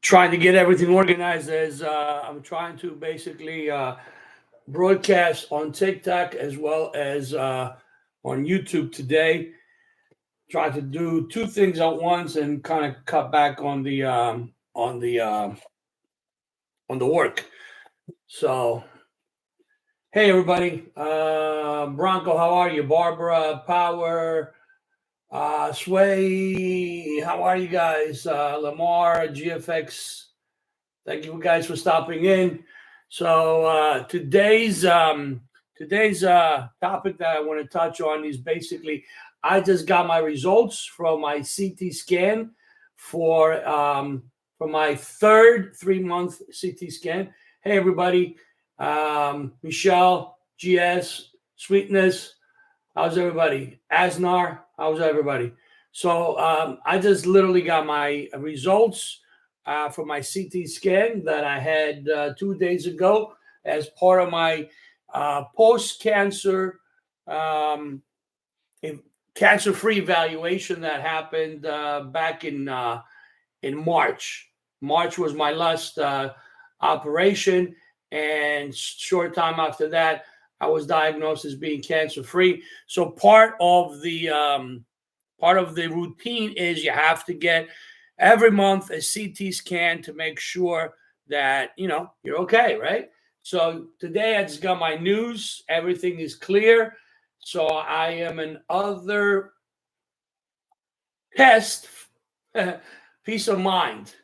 Trying to get everything organized as I'm trying to basically broadcast on TikTok as well as on YouTube today. Trying to do two things at once and kind of cut back on the work. So, hey everybody, Bronco, how are you? Barbara, Power, Sway, how are you guys? Lamar, GFX, thank you guys for stopping in. So today's topic that I want to touch on is basically I just got my results from my CT scan for my third 3-month CT scan. Hey everybody, Michelle, GS, Sweetness, how's everybody? Asnar, how's everybody? So I just literally got my results for my CT scan that I had 2 days ago as part of my post-cancer cancer-free evaluation that happened back in March. March was my last operation, and short time after that, I was diagnosed as being cancer-free. So part of the routine is you have to get every month a CT scan to make sure that you're okay, right? So today I just got my news. Everything is clear. So I am an other test peace of mind.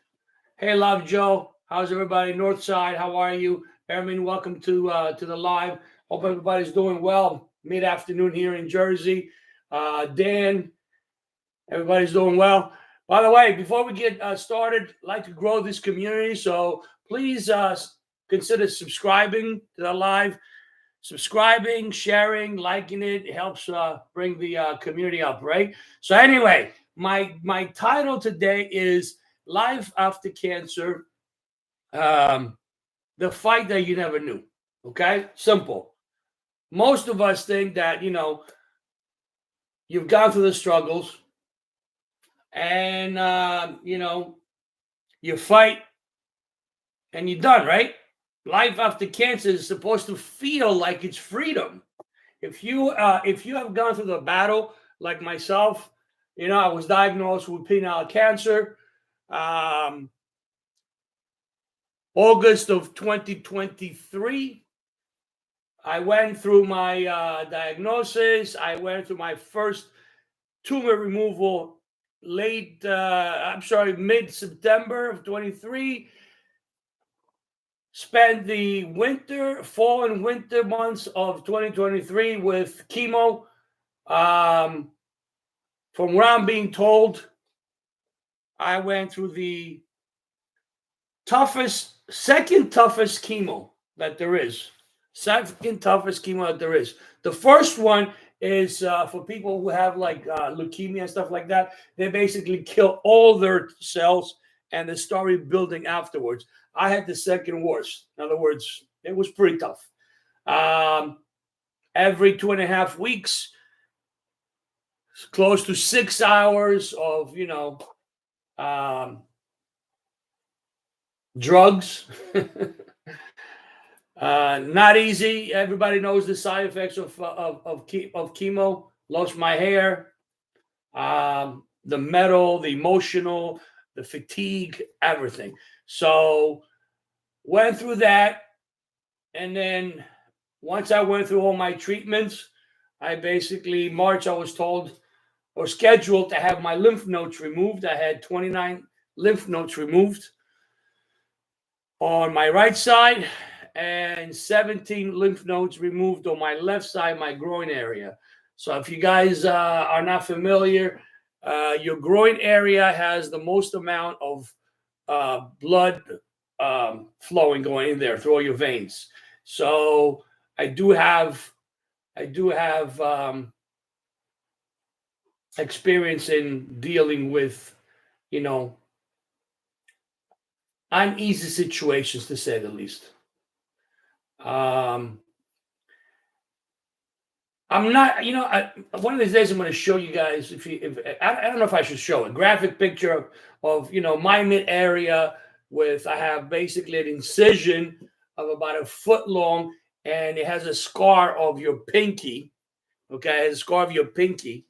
Hey, Love Joe, how's everybody? Northside, how are you? Ermin, welcome to the live. Hope everybody's doing well. Mid-afternoon here in Jersey. Dan, everybody's doing well. By the way, before we get started, I'd like to grow this community. So please consider subscribing to the live. Subscribing, sharing, liking it helps bring the community up, right? So anyway, my title today is Life After Cancer, the fight that you never knew. Okay, simple. Most of us think that you've gone through the struggles, and you fight, and you're done, right? Life after cancer is supposed to feel like it's freedom. If you have gone through the battle like myself, I was diagnosed with penile cancer, August of 2023. I went through my diagnosis. I went through my first tumor removal mid-September of 23. Spent the fall and winter months of 2023 with chemo. From what I'm being told, I went through the second toughest chemo that there is. Second toughest chemo that there is. The first one is for people who have like leukemia and stuff like that. They basically kill all their cells and they start rebuilding afterwards. I had the second worst. In other words, it was pretty tough. Every 2.5 weeks, close to 6 hours of drugs. Not easy. Everybody knows the side effects of chemo. Lost my hair, the metal, the emotional, the fatigue, everything. So went through that, and then once I went through all my treatments, I basically March I was told or scheduled to have my lymph nodes removed. I had 29 lymph nodes removed. on my right side and 17 lymph nodes removed on my left side, my groin area. So if you guys are not familiar, your groin area has the most amount of blood flowing going in there through all your veins. So I do have experience in dealing with, you know, uneasy situations, to say the least. Um, I'm not, one of these days I'm going to show you guys. If I don't know if I should show a graphic picture of my mid area with I have basically an incision of about a foot long, and it has a scar of your pinky. Okay, it has a scar of your pinky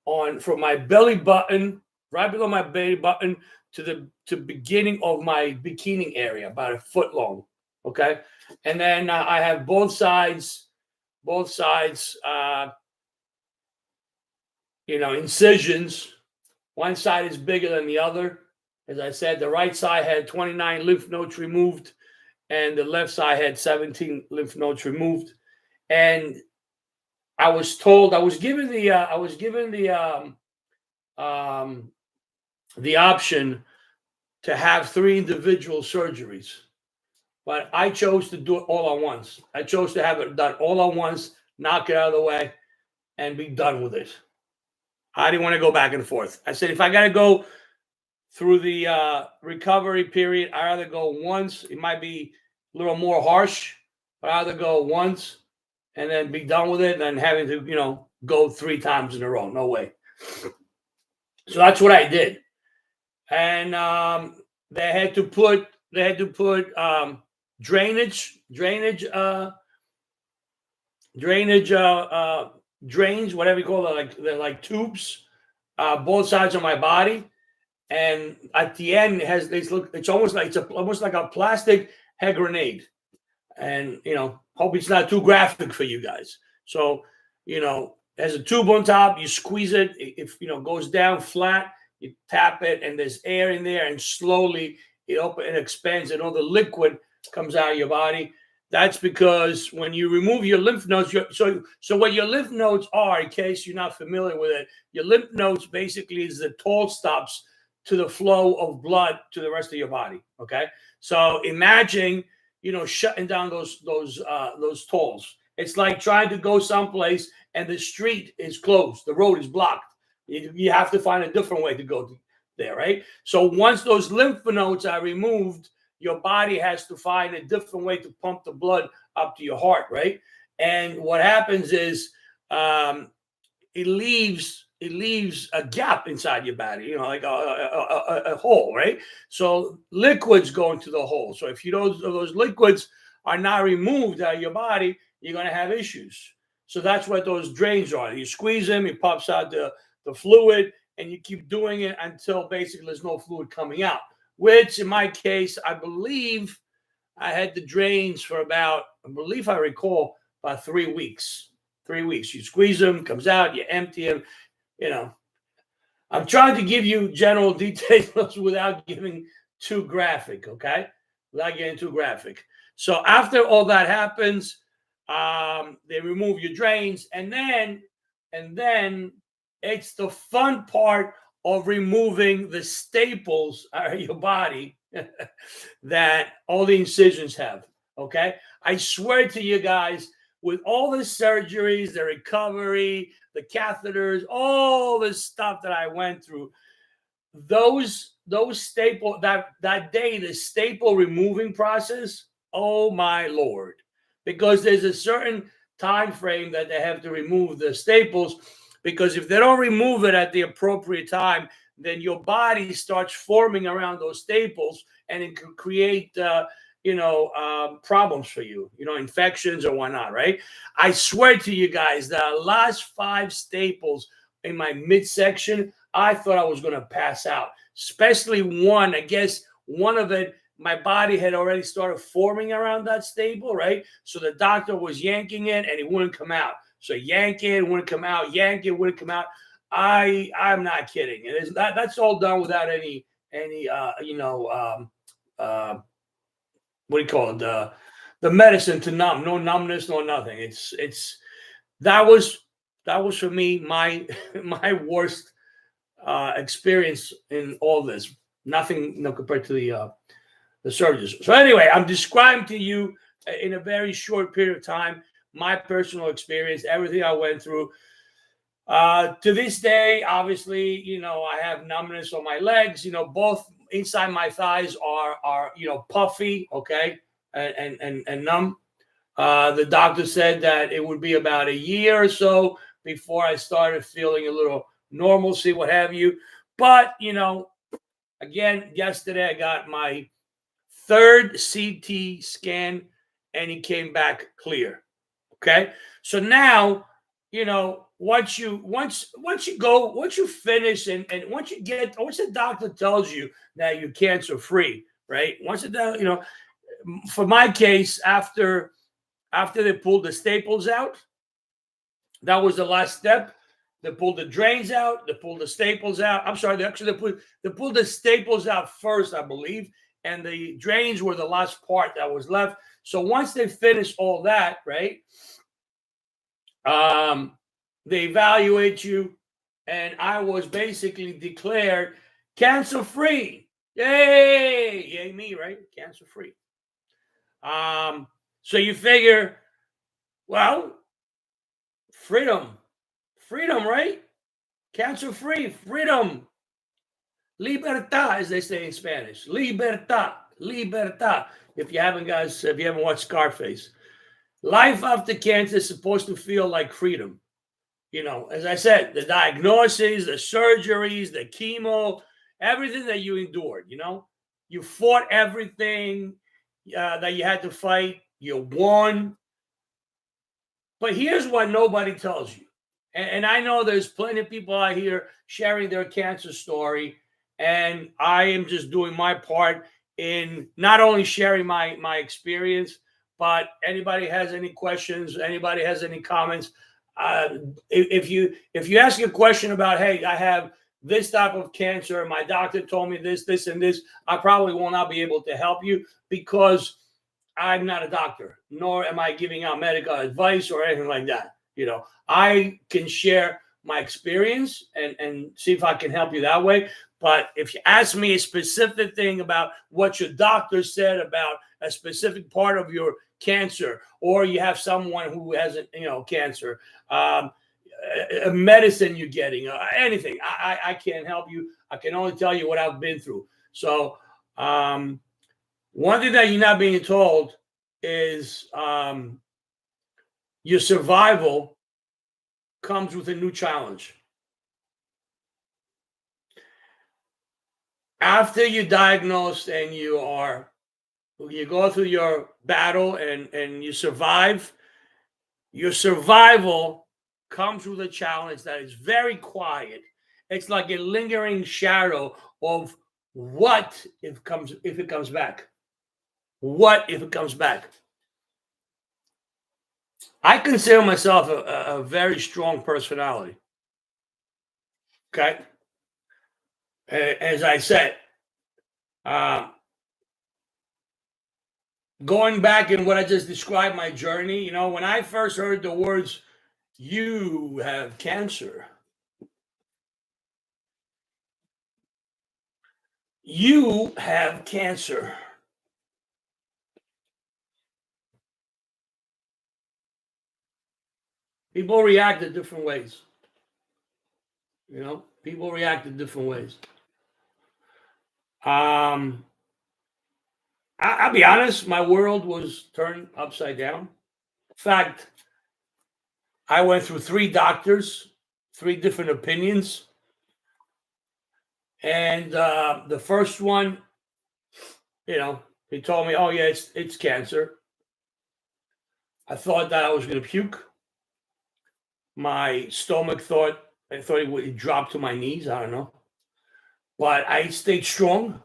on from my belly button, right below my belly button to the beginning of my bikini area, about a foot long. Okay, and then I have both sides, incisions. One side is bigger than the other. As I said, the right side had 29 lymph nodes removed, and the left side had 17 lymph nodes removed. And I was told, I was given the option to have 3 individual surgeries, but I chose to do it all at once. I chose to have it done all at once, knock it out of the way, and be done with it. I didn't want to go back and forth. I said, if I got to go through the recovery period, I rather go once. It might be a little more harsh, but I rather go once and then be done with it than having to, go 3 times in a row. No way. So that's what I did, and they had to put drainage drainage drains, whatever you call it, like they're like tubes, both sides of my body. And at the end, it's almost like almost like a plastic hand grenade. And hope it's not too graphic for you guys. So there's a tube on top. You squeeze it. If goes down flat, you tap it, and there's air in there, and slowly it expands, and all the liquid comes out of your body. That's because when you remove your lymph nodes, so what your lymph nodes are, in case you're not familiar with it, your lymph nodes basically is the toll stops to the flow of blood to the rest of your body. Okay, so imagine shutting down those tolls. It's like trying to go someplace and the street is closed, the road is blocked. You have to find a different way to go there, right? So once those lymph nodes are removed, your body has to find a different way to pump the blood up to your heart, right? And what happens is it leaves a gap inside your body, like a hole, right? So liquids go into the hole. So if those liquids are not removed out of your body, you're going to have issues. So that's what those drains are. You squeeze them, it pops out the fluid, and you keep doing it until basically there's no fluid coming out. Which in my case, I believe I had the drains for about, I believe I recall, about 3 weeks. 3 weeks. You squeeze them, comes out, you empty them. I'm trying to give you general details without getting too graphic, okay? Without getting too graphic. So after all that happens, they remove your drains, and then it's the fun part of removing the staples out of your body that all the incisions have. Okay, I swear to you guys, with all the surgeries, the recovery, the catheters, all the stuff that I went through, those staple that day, the staple removing process, oh my lord, because there's a certain time frame that they have to remove the staples, because if they don't remove it at the appropriate time, then your body starts forming around those staples, and it can create problems for you, infections or whatnot, right? I swear to you guys, the last 5 staples in my midsection, I thought I was going to pass out, especially one. I guess one of it, my body had already started forming around that staple, right? So the doctor was yanking it and it wouldn't come out. So yank it, wouldn't come out, yank it, wouldn't come out. I'm not kidding. That's all done without any what do you call it? The medicine to numb, no numbness, no nothing. It's that was that was for me my my worst experience in all this. Nothing, compared to the surgeons. So anyway, I'm describing to you in a very short period of time my personal experience, everything I went through. To this day, obviously, I have numbness on my legs. Both inside my thighs are puffy, okay, and numb. The doctor said that it would be about a year or so before I started feeling a little normalcy, what have you. But again, yesterday I got my third CT scan, and he came back clear. Okay, so now once you finish, and once the doctor tells you that you're cancer free, right? Once it does, for my case, after they pulled the staples out, that was the last step. They pulled the drains out. They pulled the staples out. I'm sorry. They pulled the staples out first, I believe, and the drains were the last part that was left. So once they finished all that, right? They evaluate you, and I was basically declared cancer free. Yay! Yay me, right? Cancer free. So you figure, well, freedom, right? Cancer free, freedom, libertad, as they say in Spanish. Libertad, libertad. If you haven't, guys, if you haven't watched Scarface, life after cancer is supposed to feel like freedom. As I said, the diagnoses, the surgeries, the chemo, everything that you endured. You fought everything that you had to fight. You won. But here's what nobody tells you. And I know there's plenty of people out here sharing their cancer story. And I am just doing my part in not only sharing my experience, but anybody has any questions, anybody has any comments. If you ask a question about, hey, I have this type of cancer, my doctor told me this, and this, I probably will not be able to help you because I'm not a doctor, nor am I giving out medical advice or anything like that. I can share my experience and see if I can help you that way. But if you ask me a specific thing about what your doctor said about a specific part of your cancer, or you have someone who has cancer, a medicine you're getting, anything, I can't help you. I can only tell you what I've been through. So one thing that you're not being told is your survival comes with a new challenge. After you're diagnosed and you go through your battle and you survive, your survival comes with a challenge that is very quiet. It's like a lingering shadow of what if it comes back. What if it comes back? I consider myself a very strong personality. Okay. As I said, going back in what I just described, my journey, when I first heard the words, you have cancer, you have cancer. People react in different ways. People react in different ways. I'll be honest, my world was turned upside down. In fact, I went through 3 doctors, 3 different opinions. And the first one, he told me, oh, yeah, it's cancer. I thought that I was going to puke. My stomach I thought it would drop to my knees. I don't know. But I stayed strong.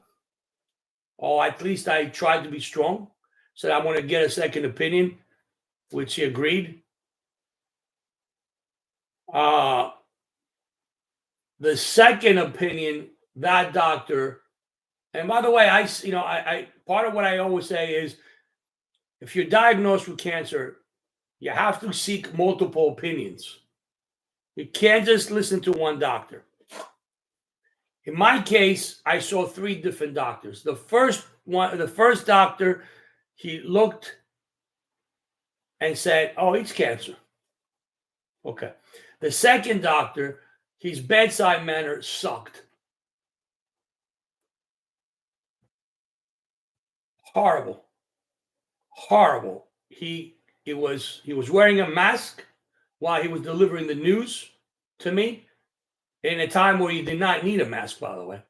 Or at least I tried to be strong. Said I want to get a second opinion, which he agreed. The second opinion, that doctor, and by the way, I part of what I always say is if you're diagnosed with cancer, you have to seek multiple opinions. You can't just listen to one doctor. In my case, I saw 3 different doctors. The first doctor, he looked and said, "Oh, it's cancer." Okay. The second doctor, his bedside manner sucked. Horrible. Horrible. He was wearing a mask while he was delivering the news to me in a time where he did not need a mask, by the way.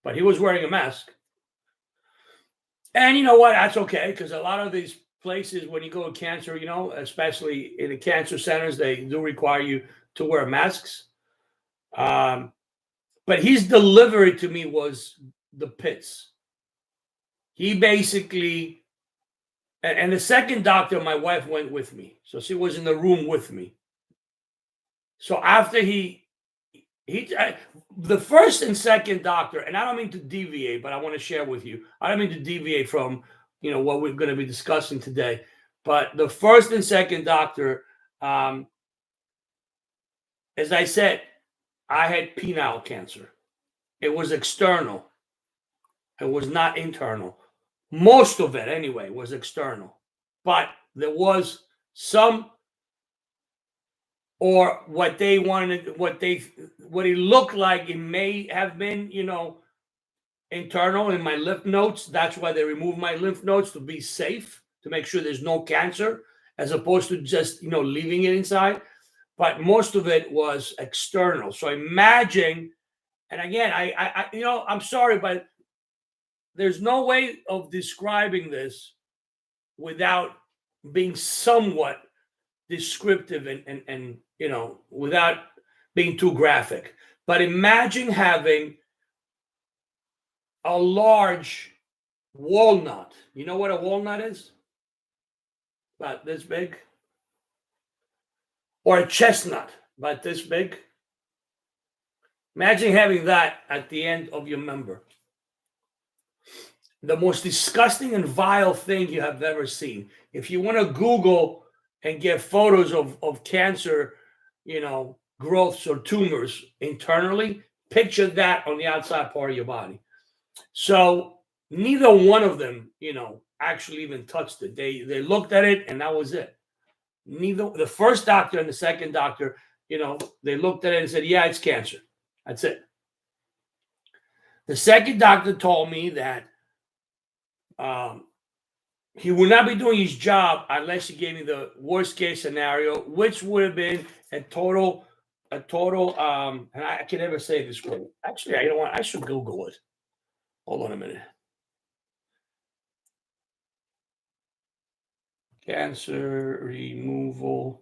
But he was wearing a mask. And you know what? That's okay, because a lot of these places, when you go with cancer, especially in the cancer centers, they do require you to wear masks. But his delivery to me was the pits. He basically, and the second doctor, my wife went with me, so she was in the room with me. So after the first and second doctor, and I don't mean to deviate, but I want to share with you. I don't mean to deviate from what we're going to be discussing today. But the first and second doctor, as I said, I had penile cancer. It was external. It was not internal. Most of it, anyway, was external. But there was some, or what they wanted, what it looked like it may have been, internal in my lymph nodes. That's why they removed my lymph nodes, to be safe, to make sure there's no cancer, as opposed to just, leaving it inside. But most of it was external. So imagine, and again, I'm sorry, but there's no way of describing this without being somewhat descriptive and without being too graphic. But imagine having a large walnut. You know what a walnut is? About this big. Or a chestnut, about this big. Imagine having that at the end of your member. The most disgusting and vile thing you have ever seen. If you want to Google and get photos of cancer, growths or tumors internally, picture that on the outside part of your body. So neither one of them, actually even touched it. They looked at it and that was it. Neither the first doctor and the second doctor, they looked at it and said, "Yeah, it's cancer." That's it. The second doctor told me that he would not be doing his job unless he gave me the worst case scenario, which would have been a total, and I can never say this word. Actually, I should Google it. Hold on a minute. Cancer removal,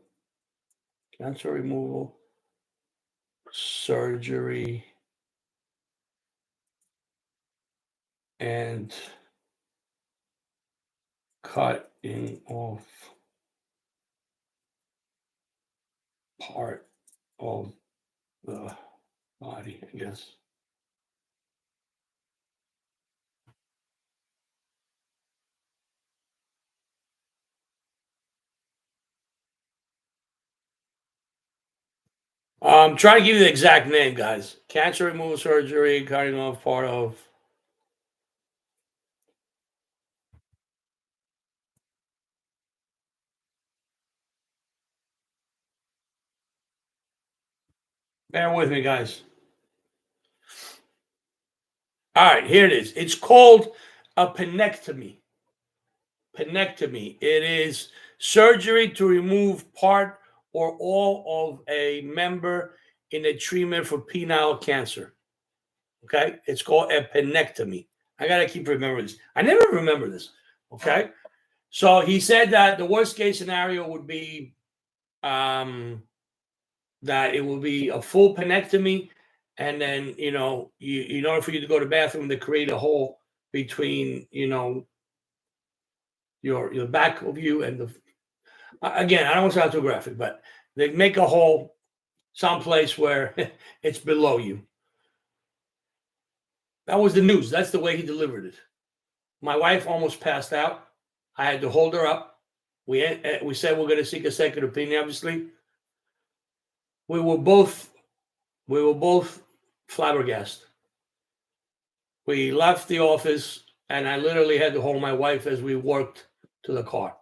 surgery, and cutting off part of the body, I guess. I'm trying to give you the exact name, guys. Cancer removal surgery, cutting off part of. Bear with me, guys. All right, here it is. It's called a penectomy. Penectomy. It is surgery to remove part or all of a member in a treatment for penile cancer. Okay, it's called a penectomy. I gotta keep remembering this. I never remember this. Okay, so he said that the worst case scenario would be that it will be a full penectomy, and then in order for you to go to the bathroom, they create a hole between your back of you and the. Again, I don't want to sound too graphic, but they make a hole someplace where it's below you. That was the news. That's the way he delivered it. My wife almost passed out. I had to hold her up. We said we're going to seek a second opinion. Obviously, we were both flabbergasted. We left the office, and I literally had to hold my wife as we walked to the car.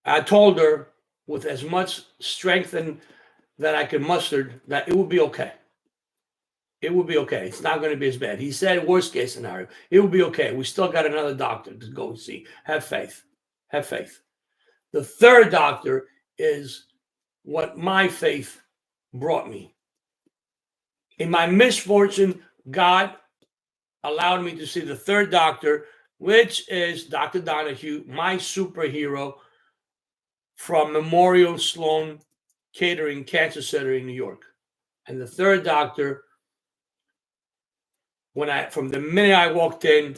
I told her with as much strength and that I could muster that it would be okay. It will be okay. It's not going to be as bad. He said worst case scenario. It will be okay. We still got another doctor to go see. Have faith. Have faith. The third doctor is what my faith brought me. In my misfortune, God allowed me to see the third doctor, which is Dr. Donahue, my superhero from Memorial Sloan Kettering Cancer Center in New York. And the third doctor, from the minute I walked in,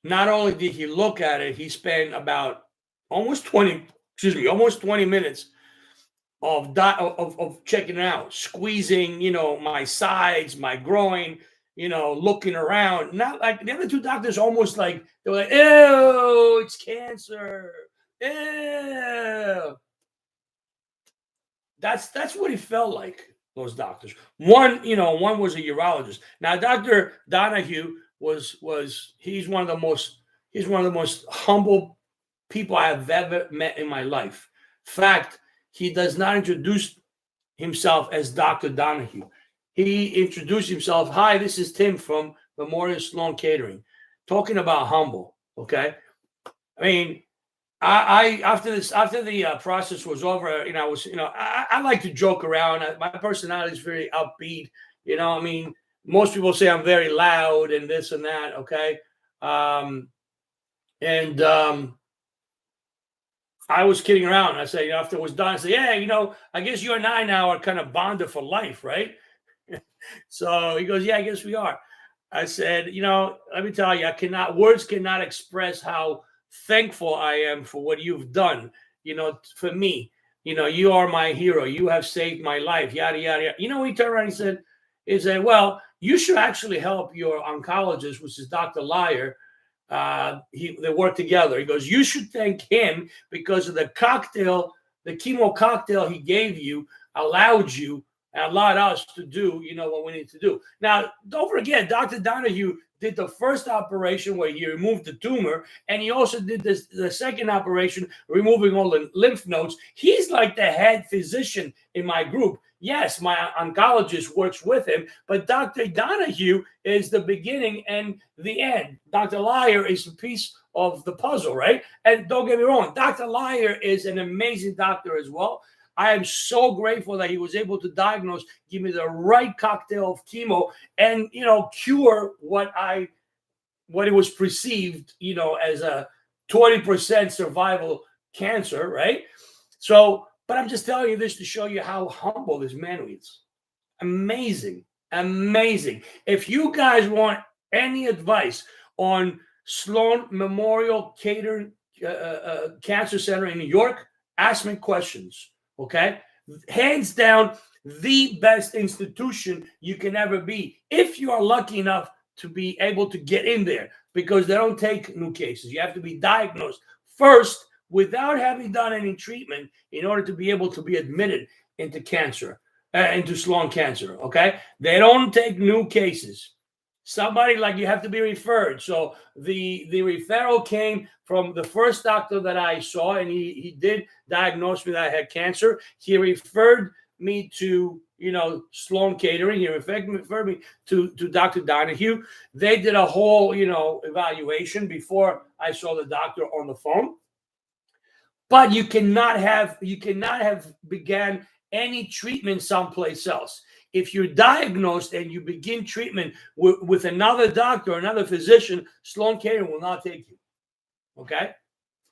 not only did he look at it, he spent about almost 20 minutes of checking it out, squeezing, my sides, my groin, looking around. Not like the other two doctors, almost like they were like, "Ew, it's cancer. Ew." That's what it felt like. Those doctors. One was a urologist. Now, Dr. Donahue he's one of the most humble people I have ever met in my life. In fact, he does not introduce himself as Dr. Donahue. He introduced himself, "Hi, this is Tim from Memorial Sloan Kettering." Talking about humble, okay? I mean, I after the process was over, I like to joke around. My personality is very upbeat. I mean, most people say I'm very loud and this and that. Okay, I was kidding around. I said, after it was done, I said, "Yeah, I guess you and I now are kind of bonded for life, right?" So he goes, "Yeah, I guess we are." I said, let me tell you, words cannot express how thankful I am for what you've done, for me. You are my hero. You have saved my life, yada, yada, yada. He turned around and he said, "Well, you should actually help your oncologist, which is Dr. Lyer." They work together. He goes, "You should thank him because of the chemo cocktail he gave you allowed us to do, what we need to do." Now, don't forget, Dr. Donahue did the first operation where he removed the tumor, and he also did the second operation, removing all the lymph nodes. He's like the head physician in my group. Yes, my oncologist works with him, but Dr. Donahue is the beginning and the end. Dr. Lyer is a piece of the puzzle, right? And don't get me wrong, Dr. Lyer is an amazing doctor as well. I am so grateful that he was able to diagnose, give me the right cocktail of chemo, and cure what it was perceived, as a 20% survival cancer, right? So, but I'm just telling you this to show you how humble this man is. Amazing, amazing. If you guys want any advice on Sloan Memorial Kettering Cancer Center in New York, ask me questions. Okay, hands down, the best institution you can ever be if you are lucky enough to be able to get in there, because they don't take new cases. You have to be diagnosed first without having done any treatment in order to be able to be admitted into into Sloan Cancer. Okay, they don't take new cases. Somebody, like, you have to be referred. So the referral came from the first doctor that I saw, and he did diagnose me that I had cancer. He referred me to Sloan Kettering. He referred me to Dr. Donahue. They did a whole evaluation before I saw the doctor on the phone. But you cannot have began any treatment someplace else. If you're diagnosed and you begin treatment with another doctor, another physician, Sloan Kettering will not take you. Okay?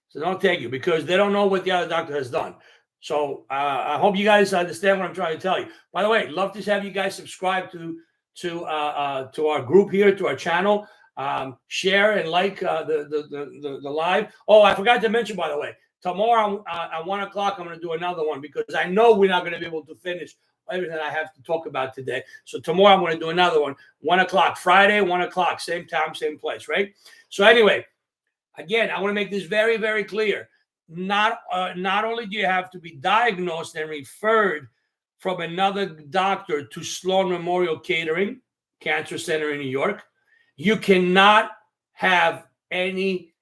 So don't take you, because they don't know what the other doctor has done. So I hope you guys understand what I'm trying to tell you. By the way, love to have you guys subscribe to our group here, to our channel. Share and like the live. Oh, I forgot to mention, by the way, tomorrow at 1 o'clock, I'm going to do another one, because I know we're not going to be able to finish everything I have to talk about today. So tomorrow I'm going to do another one, 1 o'clock, Friday, 1 o'clock, same time, same place, right? So anyway, Again, I want to make this very, very clear. Not only do you have to be diagnosed and referred from another doctor to Sloan Memorial Catering Cancer Center in New York, you cannot have any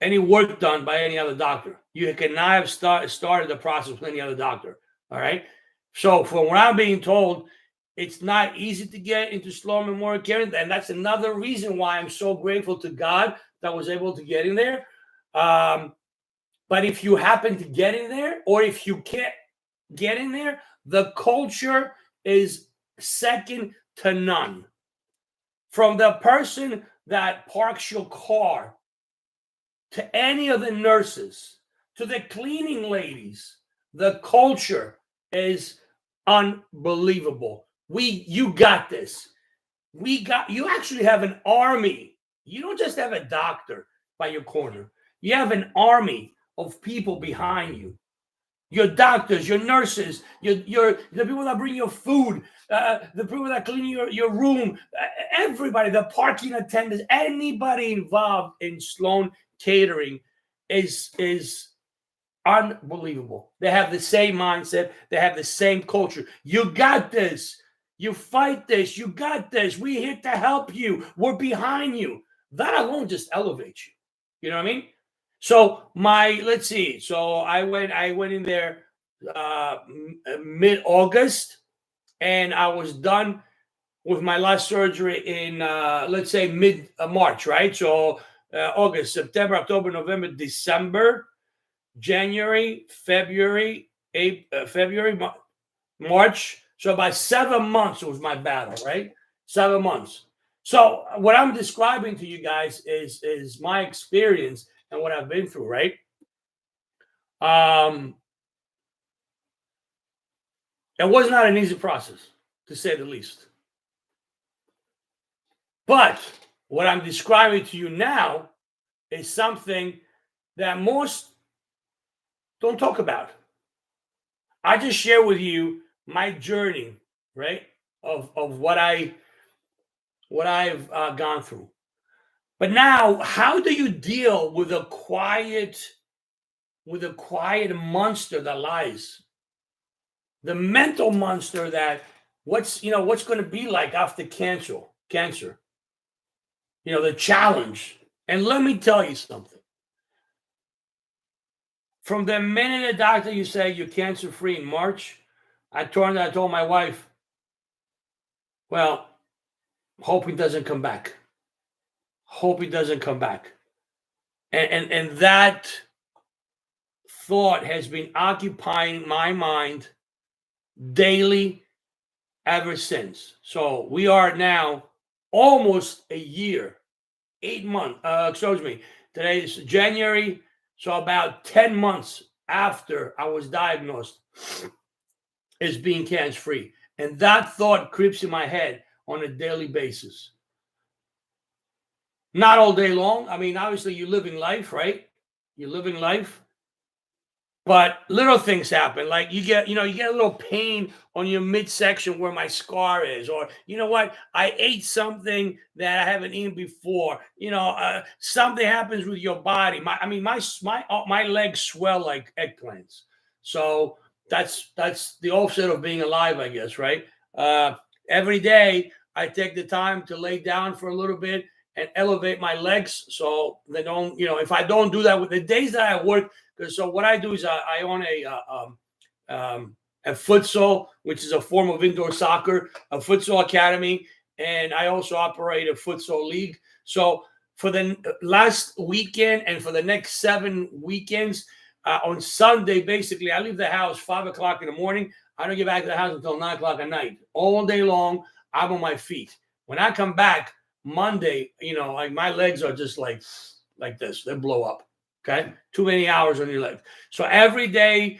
work done by any other doctor. You cannot have started the process with any other doctor. All right. So from what I'm being told, it's not easy to get into Sloan Memorial Care, and that's another reason why I'm so grateful to God that I was able to get in there. But if you happen to get in there, or if you can't get in there, the culture is second to none. From the person that parks your car, to any of the nurses, to the cleaning ladies, the culture is unbelievable. You got this. You actually have an army. You don't just have a doctor by your corner. You have an army of people behind you. Your doctors, your nurses, the people that bring your food, the people that clean your room, everybody, the parking attendants, anybody involved in Sloan Catering is unbelievable. They have the same mindset. They have the same culture. You got this. You fight this. You got this. We're here to help you. We're behind you. That alone just elevates you. You know what I mean? So let's see. So I went in there mid-August, and I was done with my last surgery in let's say mid-March, right? So August, September, October, November, December, January, February, March. So about 7 months was my battle, right? 7 months. So what I'm describing to you guys is my experience and what I've been through, right? It was not an easy process, to say the least. But what I'm describing to you now is something that most don't talk about. I just share with you my journey, right, of what I've gone through. But now, how do you deal with a quiet monster that lies? The mental monster that what's going to be like after cancer. The challenge. And let me tell you something. From the minute a doctor you say you're cancer free in March, I told my wife, well, hope he doesn't come back. Hope he doesn't come back. And that thought has been occupying my mind daily ever since. So we are now almost a year, 8 months. Today is January. So about 10 months after I was diagnosed as being cancer free. And that thought creeps in my head on a daily basis. Not all day long. I mean, obviously you're living life, right? You're living life. But little things happen, like you get a little pain on your midsection where my scar is, or you know what, I ate something that I haven't eaten before. Something happens with your body. My legs swell like eggplants. So that's the offset of being alive, I guess, right? Every day I take the time to lay down for a little bit and elevate my legs so they don't, if I don't do that with the days that I work. So what I do is I own a futsal, which is a form of indoor soccer, a futsal academy, and I also operate a futsal league. So for the last weekend and for the next 7 weekends, on Sunday, basically, I leave the house 5 o'clock in the morning. I don't get back to the house until 9 o'clock at night. All day long, I'm on my feet. When I come back Monday, like my legs are just like this. They blow up. Okay. Too many hours on your legs. So every day,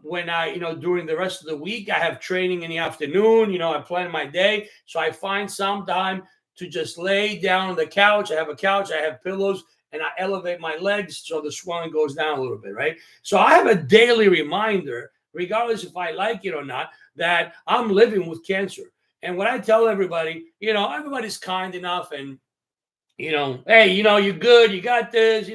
when I, during the rest of the week, I have training in the afternoon, I plan my day. So I find some time to just lay down on the couch. I have a couch, I have pillows, and I elevate my legs so the swelling goes down a little bit, right? So I have a daily reminder, regardless if I like it or not, that I'm living with cancer. And what I tell everybody, everybody's kind enough and Hey, you're good. You got this.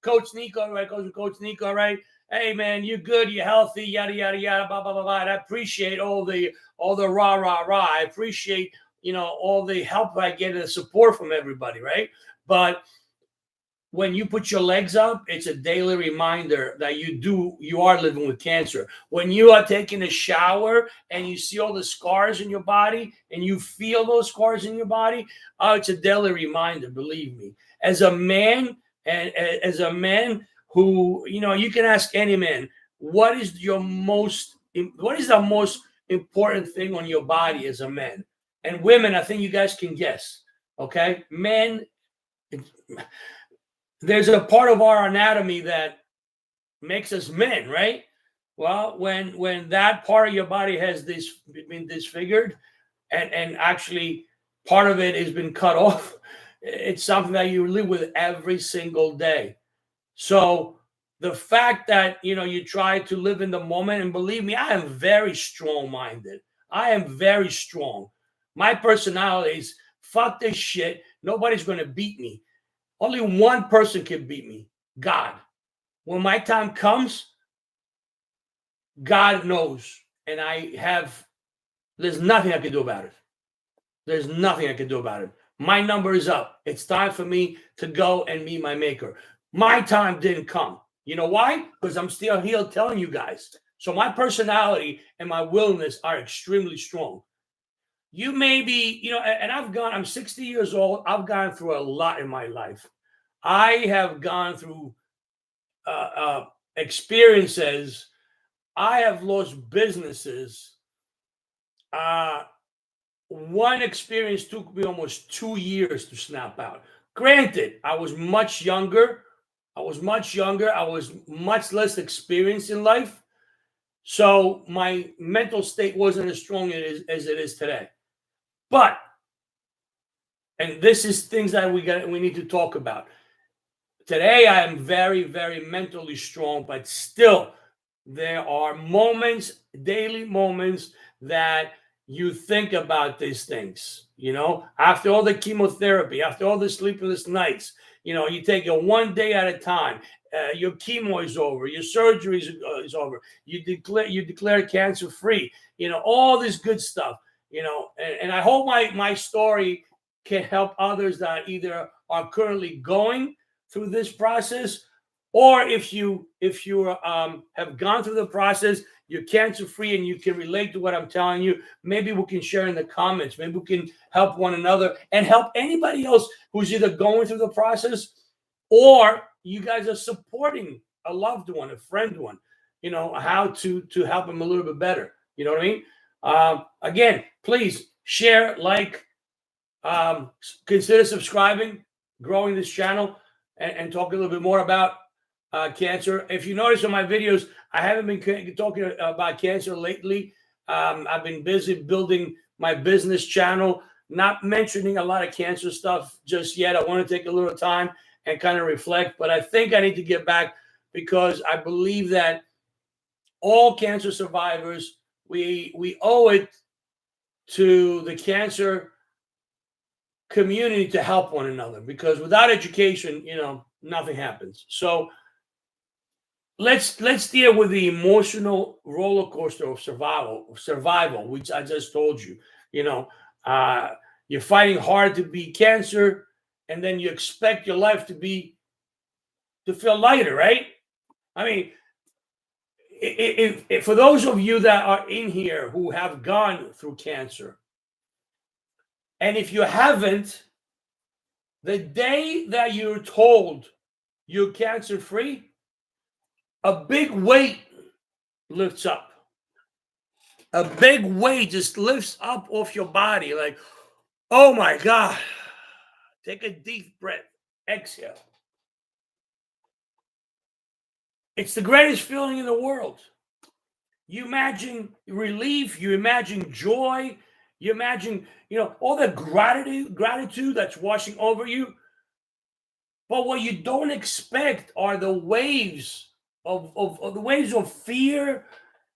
Coach Nico, right? Coach Nico, right? Hey, man, you're good. You're healthy. Yada yada yada. Blah blah blah blah. And I appreciate all the rah rah rah. I appreciate all the help I get and the support from everybody, right? But when you put your legs up, it's a daily reminder that you are living with cancer. When you are taking a shower and you see all the scars in your body and you feel those scars in your body, it's a daily reminder, believe me. As a man, and as a man who, you can ask any man, what is the most important thing on your body as a man? And women, I think you guys can guess. Okay. Men, there's a part of our anatomy that makes us men, right? Well, when that part of your body has been disfigured, and actually part of it has been cut off, it's something that you live with every single day. So the fact that you try to live in the moment, and believe me, I am very strong-minded. I am very strong. My personality is fuck this shit. Nobody's going to beat me. Only one person can beat me, God. When my time comes, God knows. And there's nothing I can do about it. There's nothing I can do about it. My number is up. It's time for me to go and meet my maker. My time didn't come. You know why? Because I'm still here telling you guys. So my personality and my willingness are extremely strong. You may be, and I'm 60 years old. I've gone through a lot in my life. I have gone through experiences. I have lost businesses. One experience took me almost 2 years to snap out. Granted, I was much younger. I was much less experienced in life. So my mental state wasn't as strong as it is today. But, and this is things that we need to talk about. Today, I am very, very mentally strong, but still, there are moments, daily moments, that you think about these things. After all the chemotherapy, after all the sleepless nights, you take it one day at a time. Your chemo is over, your surgery is over. You declare cancer free. All this good stuff. And I hope my story can help others that either are currently going through this process, or if you have gone through the process, you're cancer free and you can relate to what I'm telling you. Maybe we can share in the comments. Maybe we can help one another and help anybody else who's either going through the process, or you guys are supporting a loved one, a friend one. How to help them a little bit better. You know what I mean? Again, please share, like, consider subscribing, growing this channel, and talk a little bit more about cancer. If you notice in my videos, I haven't been talking about cancer lately. I've been busy building my business channel, not mentioning a lot of cancer stuff just yet. I want to take a little time and kind of reflect, but I think I need to get back, because I believe that all cancer survivors, we owe it to the cancer community to help one another, because without education, nothing happens. So let's deal with the emotional roller coaster of survival, which I just told you. You're fighting hard to beat cancer, and then you expect your life to feel lighter, right? I mean, if for those of you that are in here who have gone through cancer, and if you haven't, the day that you're told you're cancer free, a big weight lifts up. A big weight just lifts up off your body, like, oh my God. Take a deep breath, exhale. It's the greatest feeling in the world. You imagine relief, you imagine joy, you imagine, all the gratitude that's washing over you. But what you don't expect are the waves of the waves of fear,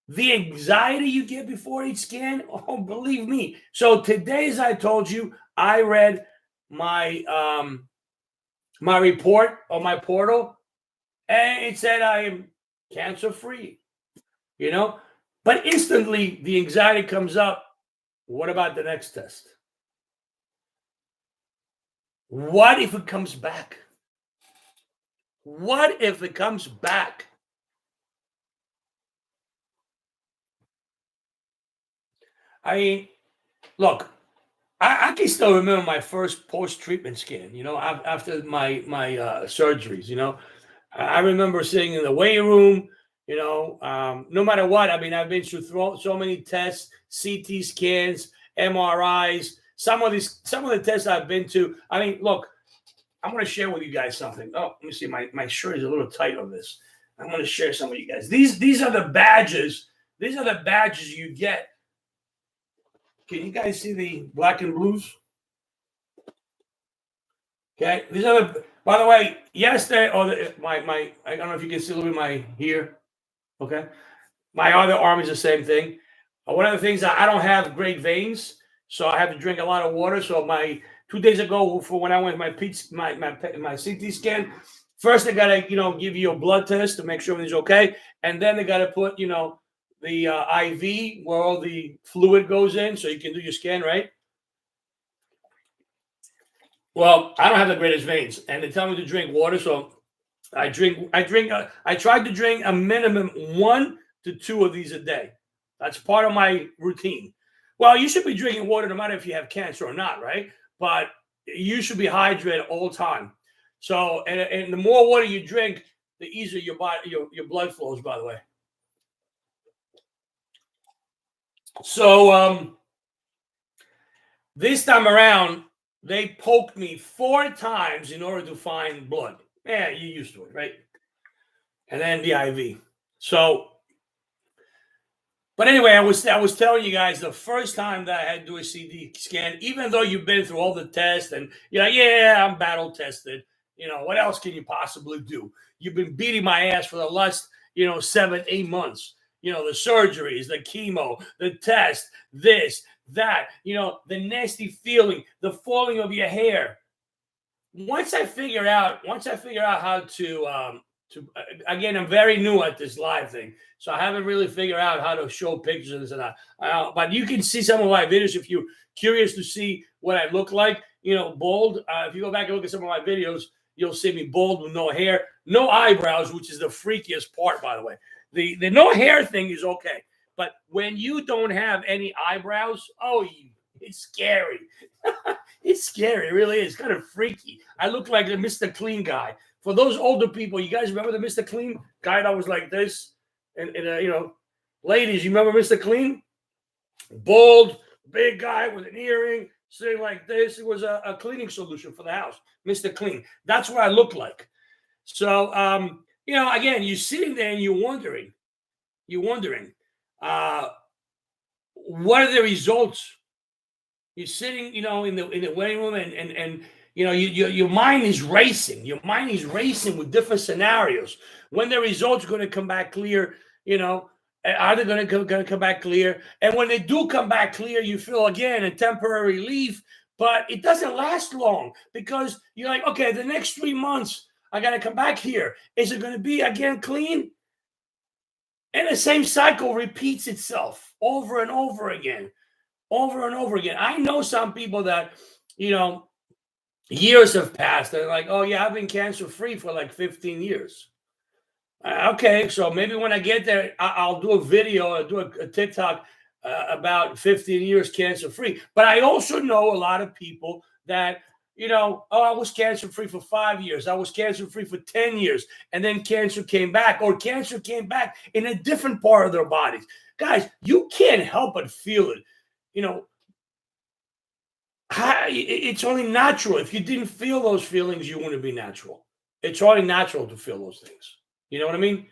the anxiety you get before each scan. Oh, believe me. So today, as I told you, I read my my report on my portal, and it said I am cancer free, you know. But instantly the anxiety comes up. What about the next test? What if it comes back? What if it comes back? I mean, look, I can still remember my first post-treatment scan, after my surgeries, I remember sitting in the waiting room, no matter what. I mean, I've been through so many tests, CT scans, MRIs, some of the tests I've been to. I mean, look, I'm going to share with you guys something. Oh, let me see. My shirt is a little tight on this. I'm going to share some with you guys. These are the badges. These are the badges you get. Can you guys see the black and blues? Okay. These are the. By the way, yesterday, my I don't know if you can see a little bit of my here. Okay. My other arm is the same thing. One of the things, I don't have great veins, so I have to drink a lot of water. So my 2 days ago, for when I went my CT scan, first they gotta give you a blood test to make sure everything's okay, and then they gotta put the IV where all the fluid goes in, so you can do your scan, right? Well, I don't have the greatest veins, and they tell me to drink water, so I drink. I tried to drink a minimum 1 to 2 of these a day. That's part of my routine. Well, you should be drinking water no matter if you have cancer or not, right? But you should be hydrated all the time. So, and the more water you drink, the easier your body, your blood flows. By the way. So this time around, they poked me 4 times in order to find blood. Yeah, you used to it, right? And then the IV. So, but anyway, I was telling you guys, the first time that I had to do a CD scan, even though you've been through all the tests and you're like, yeah, I'm battle tested. What else can you possibly do? You've been beating my ass for the last 7, 8 months. The surgeries, the chemo, the test, this, that. The nasty feeling, the falling of your hair. Once I figure out how to again, I'm very new at this live thing, so I haven't really figured out how to show pictures and that. But you can see some of my videos if you're curious to see what I look like. Bald. If you go back and look at some of my videos, you'll see me bald with no hair, no eyebrows, which is the freakiest part, by the way. The no hair thing is okay, but when you don't have any eyebrows, it's scary. It's scary. It really is kind of freaky. I look like the Mr. Clean guy. For those older people, you guys remember the Mr. Clean guy that was like this? And ladies, you remember Mr. Clean? Bald, big guy with an earring, sitting like this. It was a cleaning solution for the house. Mr. Clean. That's what I look like. So, again, you're sitting there and you're wondering, what are the results? You're sitting, in the waiting room, and your mind is racing. Your mind is racing with different scenarios. When the results are going to come back clear, are they going to come back clear? And when they do come back clear, you feel again a temporary relief, but it doesn't last long because you're like, okay, the next 3 months I got to come back here. Is it going to be again clean? And the same cycle repeats itself over and over again. Over and over again. I know some people that, years have passed. They're like, oh, yeah, I've been cancer free for like 15 years. Okay, so maybe when I get there, I'll do a video, I'll do a TikTok about 15 years cancer free. But I also know a lot of people that, I was cancer free for 5 years. I was cancer free for 10 years. And then cancer came back, or cancer came back in a different part of their bodies. Guys, you can't help but feel it. It's only natural. If you didn't feel those feelings, you wouldn't be natural. It's only natural to feel those things. You know what I mean?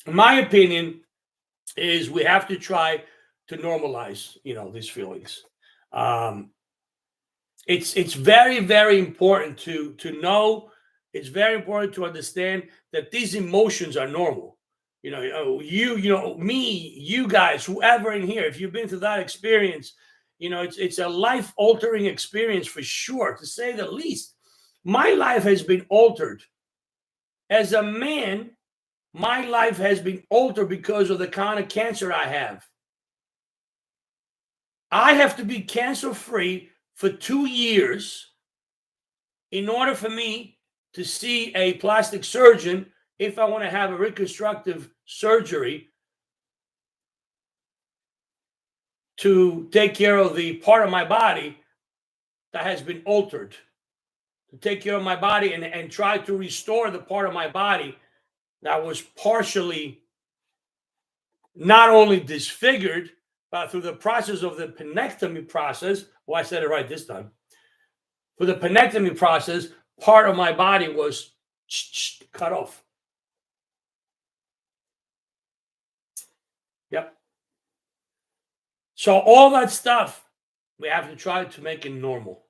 My opinion is we have to try to normalize, these feelings. It's very, very important to know. It's very important to understand that these emotions are normal. Me, you guys, whoever in here, if you've been through that experience, It's a life altering experience for sure, to say the least. My life has been altered as a man. My life has been altered because of the kind of cancer I have. I have to be cancer free for 2 years in order for me to see a plastic surgeon if I want to have a reconstructive surgery to take care of the part of my body that has been altered, to take care of my body and try to restore the part of my body that was partially not only disfigured, but through the process of the penectomy process. Well, I said it right this time. For the penectomy process, part of my body was cut off. Yep. So all that stuff, we have to try to make it normal.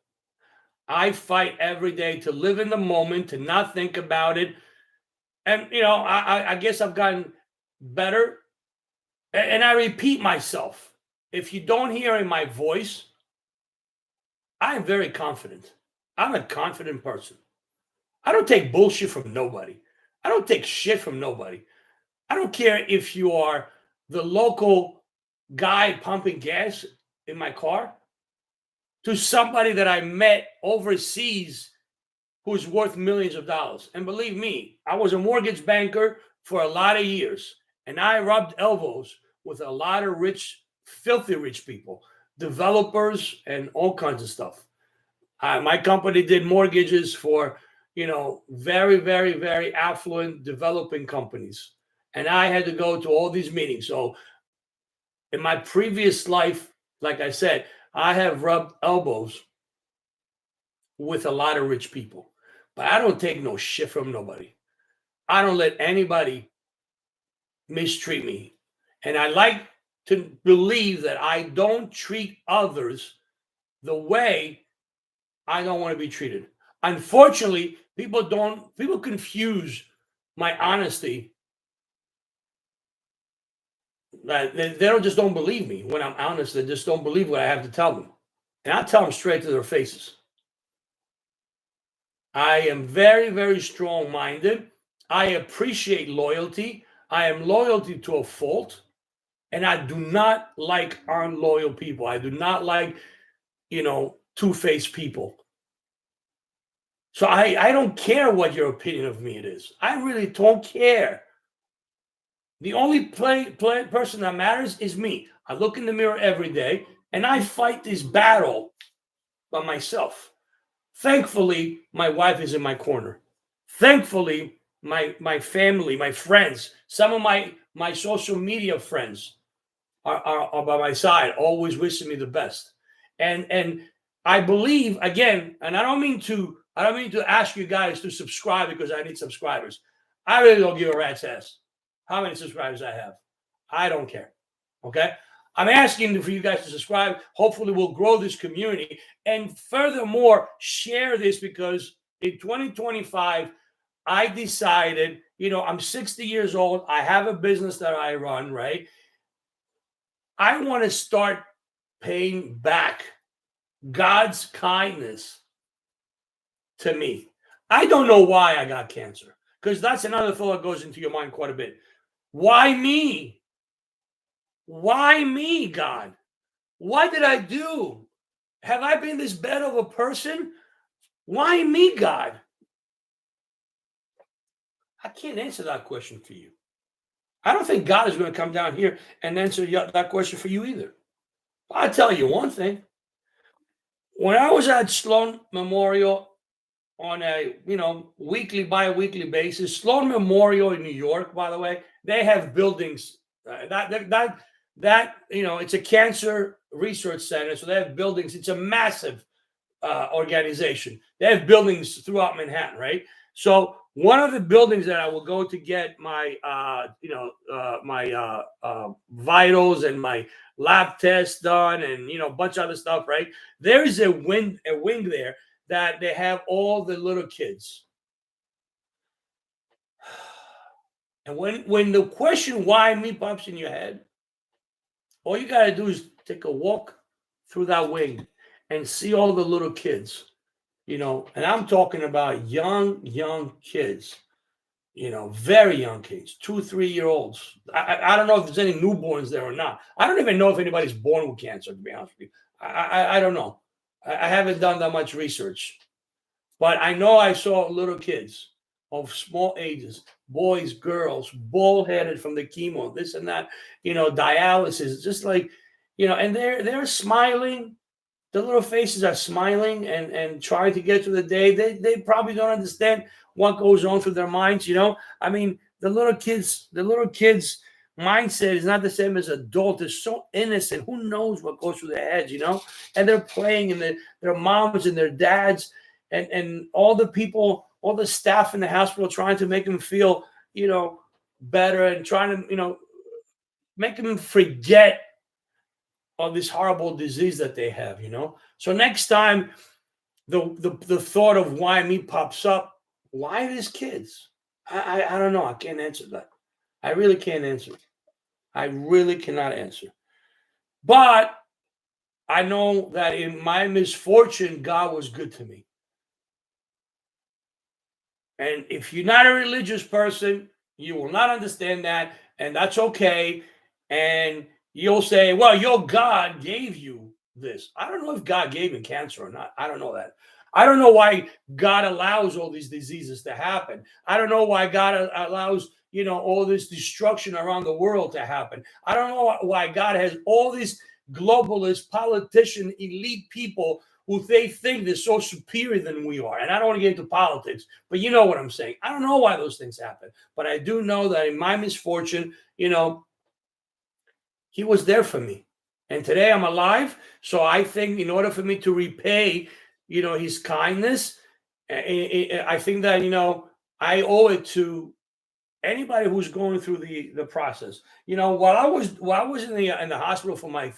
I fight every day to live in the moment, to not think about it. And, I guess I've gotten better. And I repeat myself. If you don't hear in my voice, I am very confident. I'm a confident person. I don't take bullshit from nobody. I don't take shit from nobody. I don't care if you are the local guy pumping gas in my car to somebody that I met overseas who's worth millions of dollars. And believe me, I was a mortgage banker for a lot of years, and I rubbed elbows with a lot of rich, filthy rich people, developers, and all kinds of stuff. My company did mortgages for, very, very, very affluent developing companies. And I had to go to all these meetings. So in my previous life, like I said, I have rubbed elbows with a lot of rich people, but I don't take no shit from nobody. I don't let anybody mistreat me. And I like to believe that I don't treat others the way I don't want to be treated. Unfortunately, people confuse my honesty. They don't believe me when I'm honest. They just don't believe what I have to tell them. And I tell them straight to their faces. I am very, very strong minded. I appreciate loyalty. I am loyalty to a fault. And I do not like unloyal people. I do not like, two-faced people. So I don't care what your opinion of me it is. I really don't care. The only person that matters is me. I look in the mirror every day and I fight this battle by myself. Thankfully, my wife is in my corner. Thankfully, my family, my friends, some of my social media friends are by my side, always wishing me the best. And I believe again, and I don't mean to ask you guys to subscribe because I need subscribers. I really don't give a rat's ass how many subscribers I have. I don't care. Okay. I'm asking for you guys to subscribe. Hopefully, we'll grow this community. And furthermore, share this because in 2025, I decided, I'm 60 years old. I have a business that I run, right? I want to start paying back God's kindness to me. I don't know why I got cancer because that's another thought that goes into your mind quite a bit. Why me? Why me, God? What did I do? Have I been this bad of a person? Why me, God? I can't answer that question for you. I don't think God is going to come down here and answer that question for you either. I'll tell you one thing. When I was at Sloan Memorial on a weekly, bi-weekly basis, Sloan Memorial in New York, by the way, they have buildings that it's a cancer research center, so they have buildings. It's a massive organization. They have buildings throughout Manhattan, right? So one of the buildings that I will go to get my vitals and my lab tests done, and a bunch of other stuff, right? There is a wing there that they have all the little kids. And when the question why me pops in your head, all you got to do is take a walk through that wing and see all the little kids, and I'm talking about young kids, very young kids, 2, 3 year olds. I don't know if there's any newborns there or not. I don't even know if anybody's born with cancer, to be honest with you. I don't know. I haven't done that much research, but I know I saw little kids of small ages, boys, girls, bald headed from the chemo, this and that, dialysis, just like, and they're smiling. The little faces are smiling and trying to get through the day. They probably don't understand what goes on through their minds. I mean, the little kids mindset is not the same as adult. They're so innocent. Who knows what goes through their heads? And they're playing, and their moms and their dads and all the people, all the staff in the hospital trying to make them feel, better, and trying to, make them forget all this horrible disease that they have. So next time the thought of why me pops up, why these kids? I don't know. I can't answer that. I really can't answer. I really cannot answer. But I know that in my misfortune, God was good to me. And if you're not a religious person, you will not understand that, and that's okay. And you'll say, well, your God gave you this. I don't know if God gave me cancer or not. I don't know that. I don't know why God allows all these diseases to happen. I don't know why God allows, all this destruction around the world to happen. I don't know why God has all these globalist, politician, elite people who they think they're so superior than we are. And I don't want to get into politics, but you know what I'm saying. I don't know why those things happen, but I do know that in my misfortune, he was there for me. And today I'm alive. So I think in order for me to repay, his kindness, I think that, I owe it to anybody who's going through the process. While I was in the hospital for my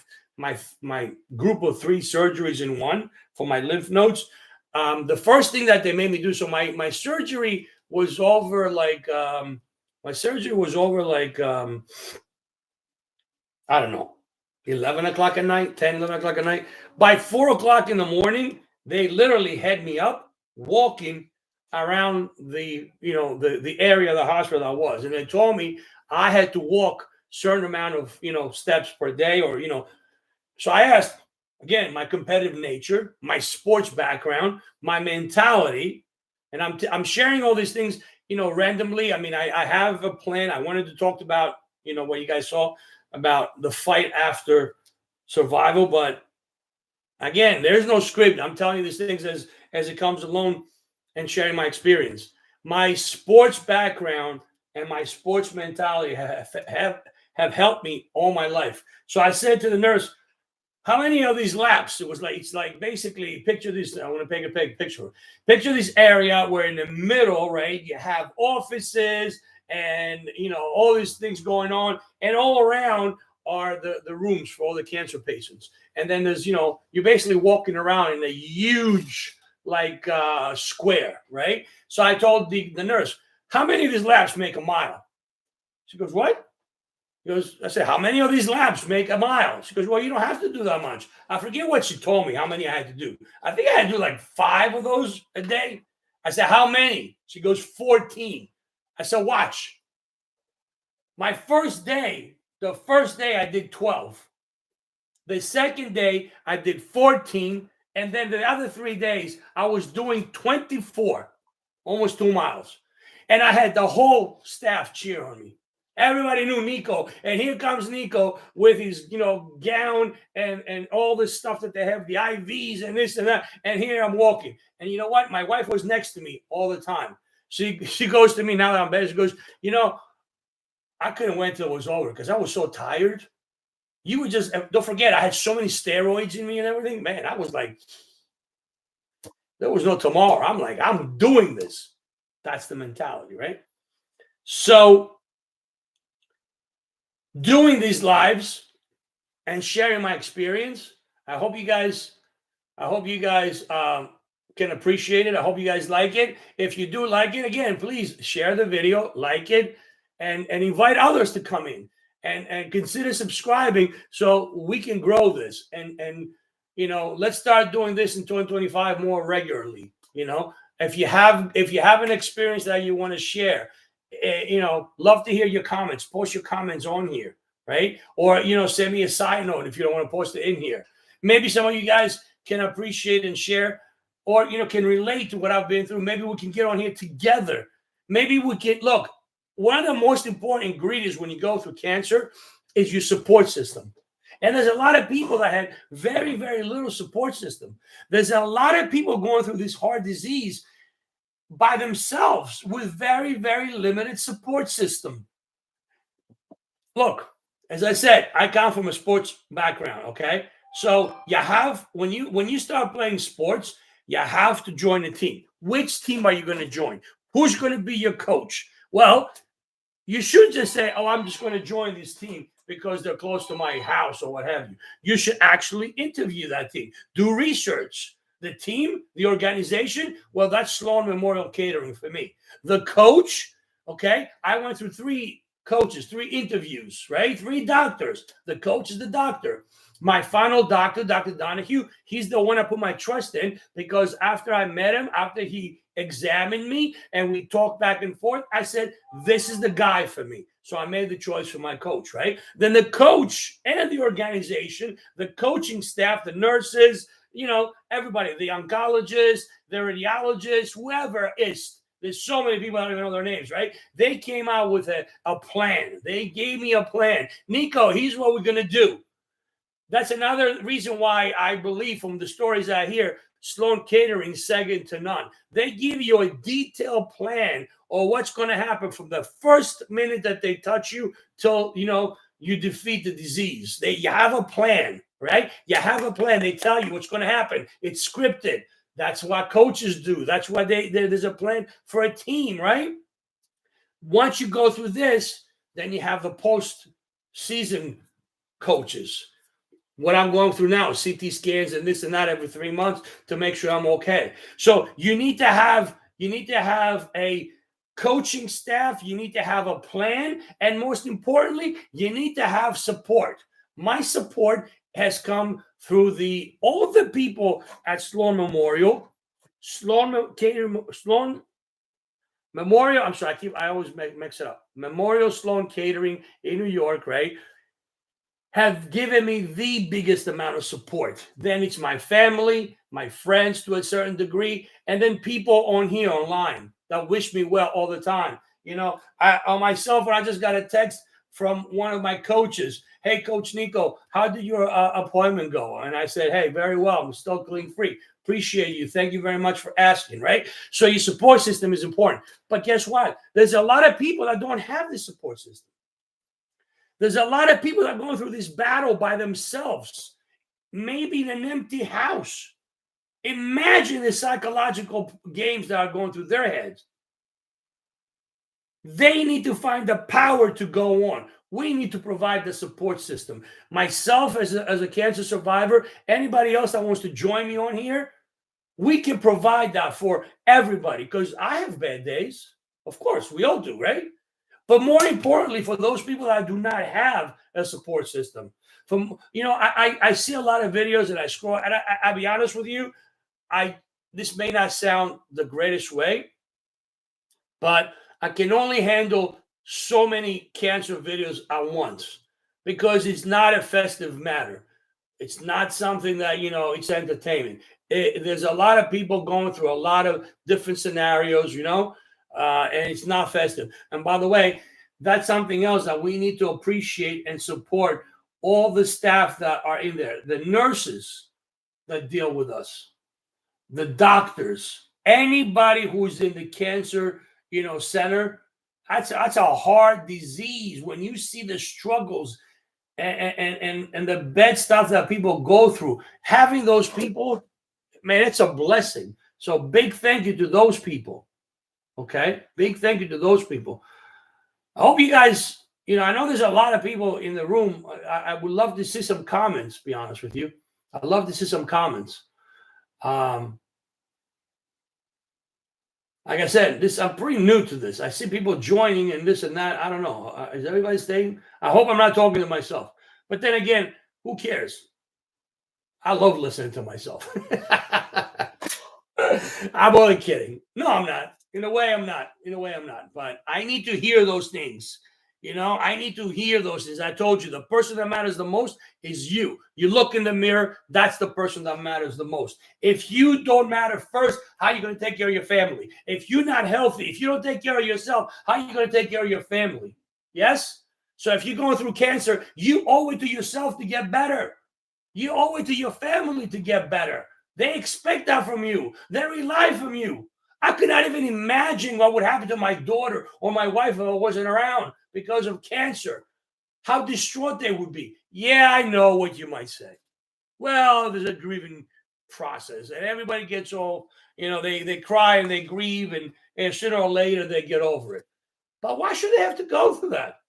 group of 3 surgeries in one for my lymph nodes, the first thing that they made me do. So my surgery was over like I don't know, 11 o'clock at night, 10, 11 o'clock at night. By 4 o'clock in the morning, they literally had me up walking around the area of the hospital I was. And they told me I had to walk certain amount of, steps per day, or, so I asked, again, my competitive nature, my sports background, my mentality, and I'm sharing all these things, randomly. I mean, I have a plan. I wanted to talk about, what you guys saw about the fight after survival, but again, there's no script. I'm telling you these things as it comes along and sharing my experience. My sports background and my sports mentality have helped me all my life. So I said to the nurse, how many of these laps? It's like basically picture this. I want to take a picture. Picture this area where in the middle, right, you have offices and all these things going on, and all around are the rooms for all the cancer patients. And then there's you're basically walking around in a huge square, right? So I told the nurse, how many of these laps make a mile? She goes, what? I said, how many of these laps make a mile? She goes, well, you don't have to do that much. I forget what she told me, how many I had to do. I think I had to do like 5 of those a day. I said, how many? She goes, 14. I said, watch. The first day I did 12. The second day I did 14. And then the other 3 days I was doing 24, almost 2 miles. And I had the whole staff cheer on me. Everybody knew Nico, and here comes Nico with his, gown and all this stuff that they have, the IVs and this and that. And here I'm walking. And you know what? My wife was next to me all the time. She goes to me now that I'm better. She goes, I couldn't wait till it was over because I was so tired. You would just, don't forget, I had so many steroids in me and everything. Man, I was like, there was no tomorrow. I'm like, I'm doing this. That's the mentality, right? So doing these lives and sharing my experience, I hope you guys can appreciate it. I hope you guys like it. If you do like it, again, please share the video, like it, and invite others to come in and consider subscribing so we can grow this. And let's start doing this in 2025 more regularly. If you have an experience that you want to share, love to hear your comments. Post your comments on here, right? Or send me a side note if you don't want to post it in here. Maybe some of you guys can appreciate and share, or can relate to what I've been through. Maybe we can get on here together. Maybe we can look. One of the most important ingredients when you go through cancer is your support system. And there's a lot of people that had very, very little support system. There's a lot of people going through this hard disease by themselves with very, very limited support system. Look, as I said, I come from a sports background, okay? So you have, when you start playing sports, you have to join a team. Which team are you going to join? Who's going to be your coach? Well, you should just say, oh, I'm just going to join this team because they're close to my house or what have you. You should actually interview that team. Do research. The team, the organization, well, that's Sloan Memorial Catering for me. The coach, okay, I went through 3 coaches, 3 interviews, right? 3 doctors. The coach is the doctor. My final doctor, Dr. Donahue, he's the one I put my trust in because after I met him, after he examined me and we talked back and forth, I said, this is the guy for me. So I made the choice for my coach, right? Then the coach and the organization, the coaching staff, the nurses, everybody, the oncologists, the radiologists, whoever is. There's so many people I don't even know their names, right? They came out with a plan. They gave me a plan. Nico, here's what we're going to do. That's another reason why I believe from the stories I hear, Sloan Catering second to none. They give you a detailed plan or what's going to happen from the first minute that they touch you till, you defeat the disease. You have a plan, right? You have a plan. They tell you what's going to happen. It's scripted. That's what coaches do. That's why there's a plan for a team, right? Once you go through this, then you have the post-season coaches. What I'm going through now, CT scans and this and that every 3 months to make sure I'm okay. So you need to have a coaching staff, you need to have a plan, and most importantly, you need to have support. My support has come through all of the people at Sloan Memorial, Sloan Memorial. I'm sorry, I always mix it up. Memorial Sloan Catering in New York, right? Have given me the biggest amount of support. Then it's my family, my friends to a certain degree, and then people on here online that wish me well all the time. On my cell phone, I just got a text from one of my coaches. Hey, Coach Nico, how did your appointment go? And I said, hey, very well. I'm still clean-free. Appreciate you. Thank you very much for asking, right? So your support system is important. But guess what? There's a lot of people that don't have this support system. There's a lot of people that are going through this battle by themselves, maybe in an empty house. Imagine the psychological games that are going through their heads. They need to find the power to go on. We need to provide the support system. Myself as a cancer survivor, anybody else that wants to join me on here, we can provide that for everybody because I have bad days. Of course, we all do, right? But more importantly, for those people that do not have a support system, I see a lot of videos and I scroll, and I'll be honest with you, this may not sound the greatest way, but I can only handle so many cancer videos at once because it's not a festive matter. It's not something that, it's entertainment. There's a lot of people going through a lot of different scenarios, and it's not festive. And by the way, that's something else that we need to appreciate and support all the staff that are in there, the nurses that deal with us, the doctors, anybody who's in the cancer, center. That's a hard disease. When you see the struggles and the bad stuff that people go through, having those people, man, it's a blessing. So big thank you to those people. Okay, big thank you to those people. I hope you guys, I know there's a lot of people in the room. I would love to see some comments, to be honest with you. I'd love to see some comments. Like I said, I'm pretty new to this. I see people joining and this and that. I don't know. Is everybody staying? I hope I'm not talking to myself. But then again, who cares? I love listening to myself. I'm only kidding. No, I'm not. In a way, I'm not. In a way, I'm not. But I need to hear those things. I need to hear those things. I told you the person that matters the most is you. You look in the mirror, that's the person that matters the most. If you don't matter first, how are you going to take care of your family? If you're not healthy, if you don't take care of yourself, how are you going to take care of your family? Yes? So if you're going through cancer, you owe it to yourself to get better. You owe it to your family to get better. They expect that from you. They rely from you. I could not even imagine what would happen to my daughter or my wife if I wasn't around because of cancer. How distraught they would be. Yeah, I know what you might say. Well, there's a grieving process, and everybody gets all, they cry and they grieve, and sooner or later they get over it. But why should they have to go through that?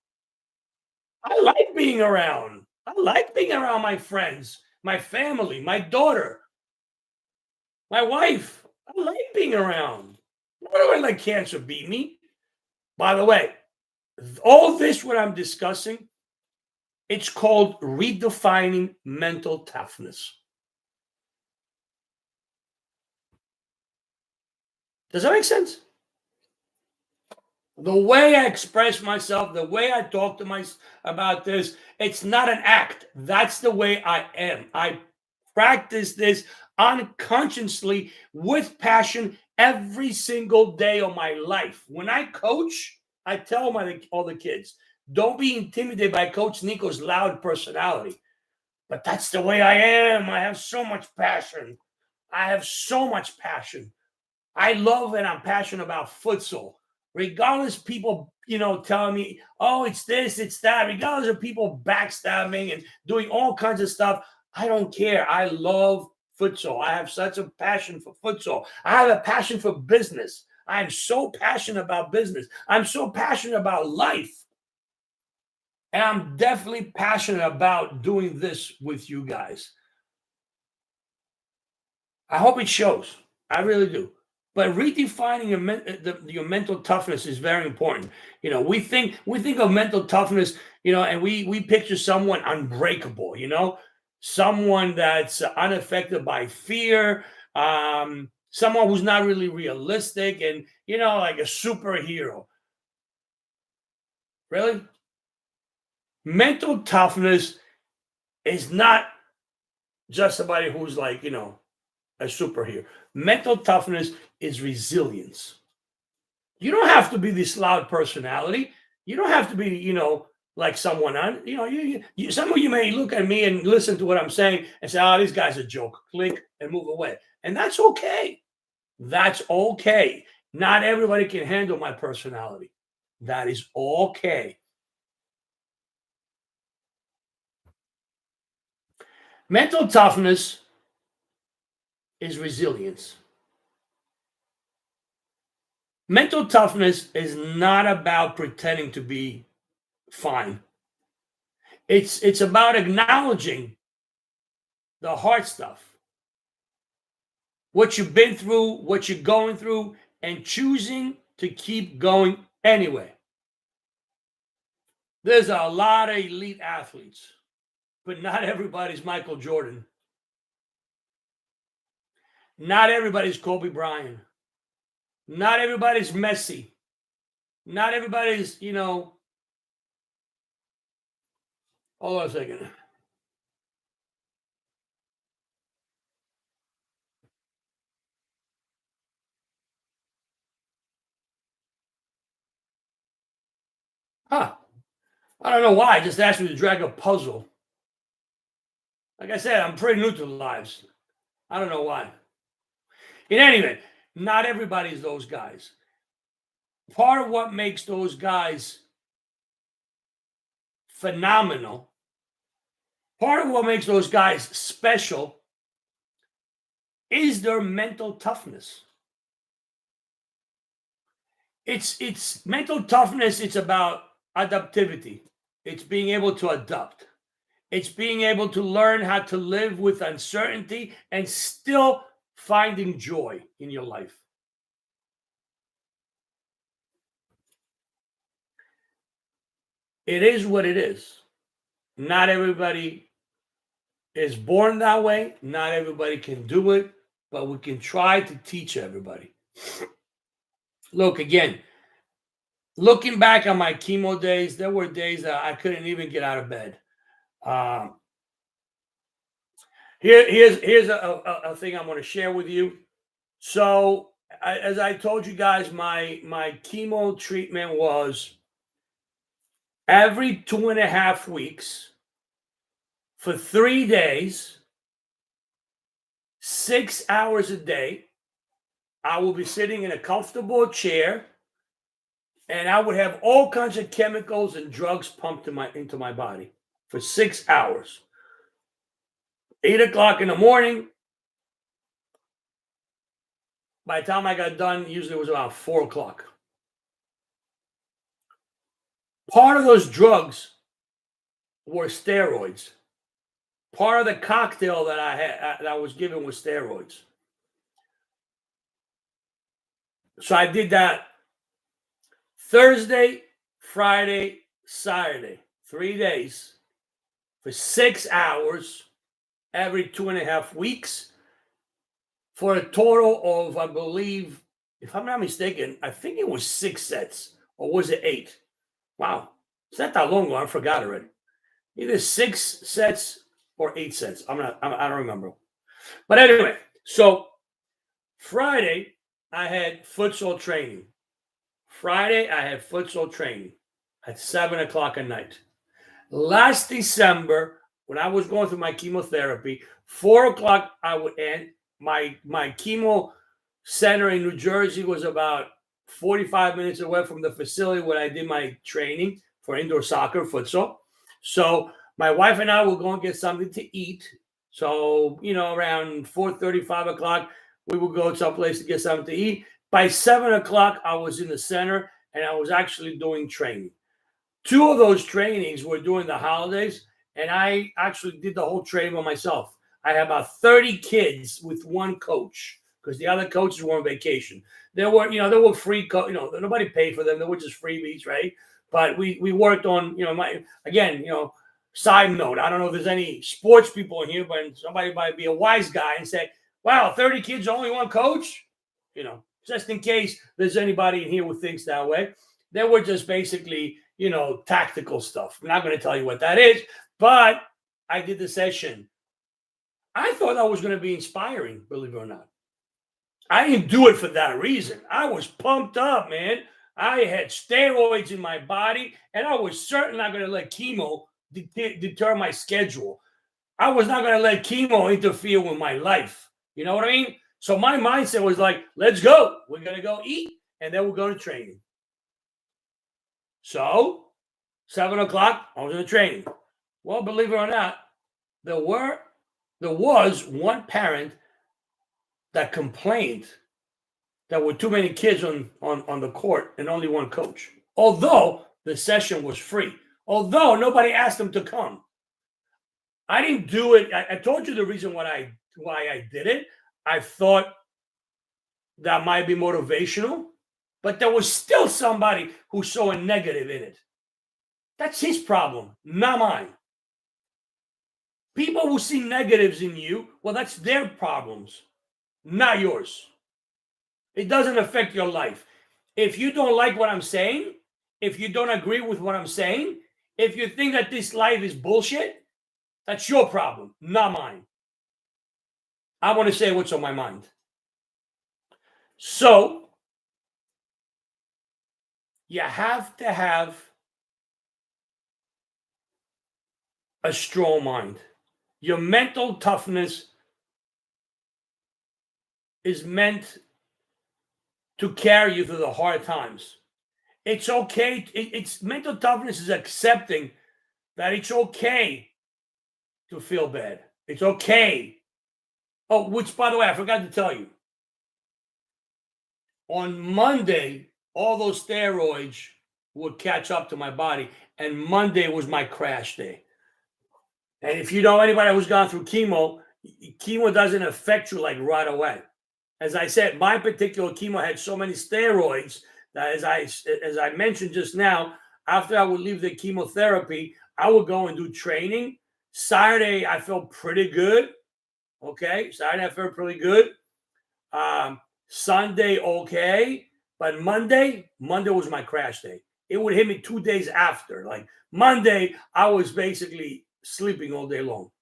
I like being around. I like being around my friends, my family, my daughter, my wife. I like being around. Why do I let cancer beat me? By the way, all this what I'm discussing, it's called redefining mental toughness. Does that make sense? The way I express myself, the way I talk to myself about this, it's not an act. That's the way I am. I practice this unconsciously with passion every single day of my life. When I coach, I tell all the kids, don't be intimidated by Coach Nico's loud personality. But that's the way I am. I have so much passion. I have so much passion. I love and I'm passionate about futsal. Regardless, people, telling me, oh, it's this, it's that, regardless of people backstabbing and doing all kinds of stuff, I don't care. I love futsal. I have such a passion for futsal. I have a passion for business. I'm so passionate about business. I'm so passionate about life. And I'm definitely passionate about doing this with you guys. I hope it shows. I really do. But redefining your mental toughness is very important. We think of mental toughness, and we picture someone unbreakable. Someone that's unaffected by fear, someone who's not really realistic, and like a superhero. Really, mental toughness is not just somebody who's like a superhero. Mental toughness is resilience. You don't have to be this loud personality. You don't have to be, like someone on, some of you may look at me and listen to what I'm saying and say, oh, this guy's a joke, click and move away. And that's okay. That's okay. Not everybody can handle my personality. That is okay. Mental toughness is resilience. Mental toughness is not about pretending to be fine. It's about acknowledging the hard stuff, what you've been through, what you're going through, and choosing to keep going anyway. There's a lot of elite athletes, but not everybody's Michael Jordan. Not everybody's Kobe Bryant. Not everybody's Messi. Not everybody's, hold on a second. Huh. I don't know why. I just asked me to drag a puzzle. Like I said, I'm pretty new to lives. I don't know why. In any event, not everybody's those guys. Part of what makes those guys phenomenal, part of what makes those guys special is their mental toughness. It's mental toughness, it's about adaptivity. It's being able to adapt. It's being able to learn how to live with uncertainty and still finding joy in your life. It is what it is. Not everybody is born that way. Not everybody can do it, but we can try to teach everybody. Look, again, looking back on my chemo days, there were days that I couldn't even get out of bed. Um, here's a thing I'm going to share with you. So, as I told you guys, my chemo treatment was every 2.5 weeks for 3 days, 6 hours a day. I will be sitting in a comfortable chair, and I would have all kinds of chemicals and drugs pumped into my body for 6 hours. 8 o'clock in the morning. By the time I got done, usually it was around 4 o'clock. Part of those drugs were steroids. Part of the cocktail that I was given was steroids. So I did that Thursday, Friday, Saturday, 3 days for 6 hours every 2.5 weeks for a total of, I believe, if I'm not mistaken, I think it was 6 sets, or was it 8? Wow, it's not that long ago. I forgot already. Either 6 sets or 8 sets. I don't remember. But anyway, so Friday I had futsal training. Friday I had futsal training at 7 o'clock at night. Last December, when I was going through my chemotherapy, 4 o'clock I would end. My chemo center in New Jersey was about 45 minutes away from the facility where I did my training for indoor soccer, futsal. So my wife and I will go and get something to eat. So, around 4:30, 5 o'clock, we would go someplace to get something to eat. By 7 o'clock, I was in the center and I was actually doing training. 2 of those trainings were during the holidays, and I actually did the whole training by myself. I had about 30 kids with one coach because the other coaches were on vacation. There were free, nobody paid for them. They were just freebies, right? But we worked on, side note, I don't know if there's any sports people in here, but somebody might be a wise guy and say, wow, 30 kids, only one coach? Just in case there's anybody in here who thinks that way. They were just basically, tactical stuff. I'm not going to tell you what that is, but I did the session. I thought that was going to be inspiring, believe it or not. I didn't do it for that reason. I was pumped up, man. I had steroids in my body, and I was certainly not going to let chemo deter my schedule. I was not going to let chemo interfere with my life. You know what I mean? So my mindset was like, let's go. We're going to go eat, and then we'll go to training. So 7 o'clock, I was in the training. Well, believe it or not, there was one parent that complained there were too many kids on the court and only one coach. Although the session was free, although nobody asked them to come. I didn't do it. I told you the reason why I did it. I thought that might be motivational, but there was still somebody who saw a negative in it. That's his problem, not mine. People who see negatives in you, well, that's their problems, not yours. It doesn't affect your life. If you don't like what I'm saying, if you don't agree with what I'm saying, if you think that this life is bullshit, that's your problem, not mine. I want to say what's on my mind. So, you have to have a strong mind. Your mental toughness is meant to carry you through the hard times. It's okay. It's mental toughness is accepting that it's okay to feel bad. It's okay. Oh, which, by the way, I forgot to tell you. On Monday, all those steroids would catch up to my body, and Monday was my crash day. And if you know anybody who's gone through chemo doesn't affect you like right away. As I said, my particular chemo had so many steroids that, as I mentioned just now, after I would leave the chemotherapy, I would go and do training. Saturday, I felt pretty good. Okay. Saturday, I felt pretty good. Sunday, okay. But Monday was my crash day. It would hit me 2 days after. Like Monday, I was basically sleeping all day long.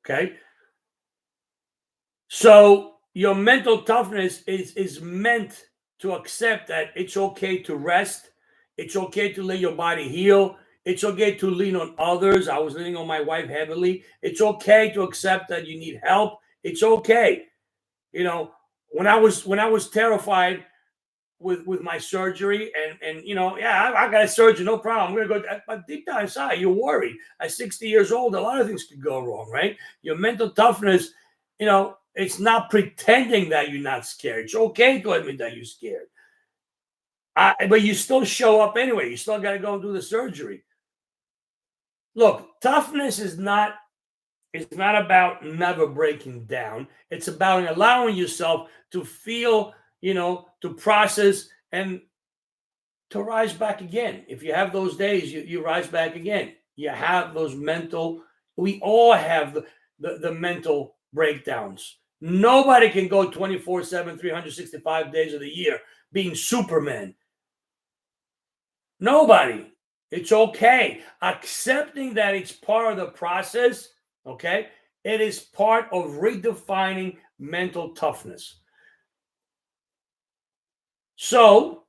Okay. So your mental toughness is meant to accept that it's okay to rest. It's okay to let your body heal. It's okay to lean on others. I was leaning on my wife heavily. It's okay to accept that you need help. It's okay. You know, when I was terrified with my surgery and yeah, I got a surgery, no problem. I'm gonna go. But deep down inside, you're worried. At 60 years old, a lot of things could go wrong, right? Your mental toughness, it's not pretending that you're not scared. It's okay to admit that you're scared. But you still show up anyway. You still got to go and do the surgery. Look, toughness is not it's not about never breaking down. It's about allowing yourself to feel, to process and to rise back again. If you have those days, you rise back again. You have those we all have the mental breakdowns. Nobody can go 24/7, 365 days of the year being Superman. Nobody. It's okay. Accepting that it's part of the process, okay? It is part of redefining mental toughness. So,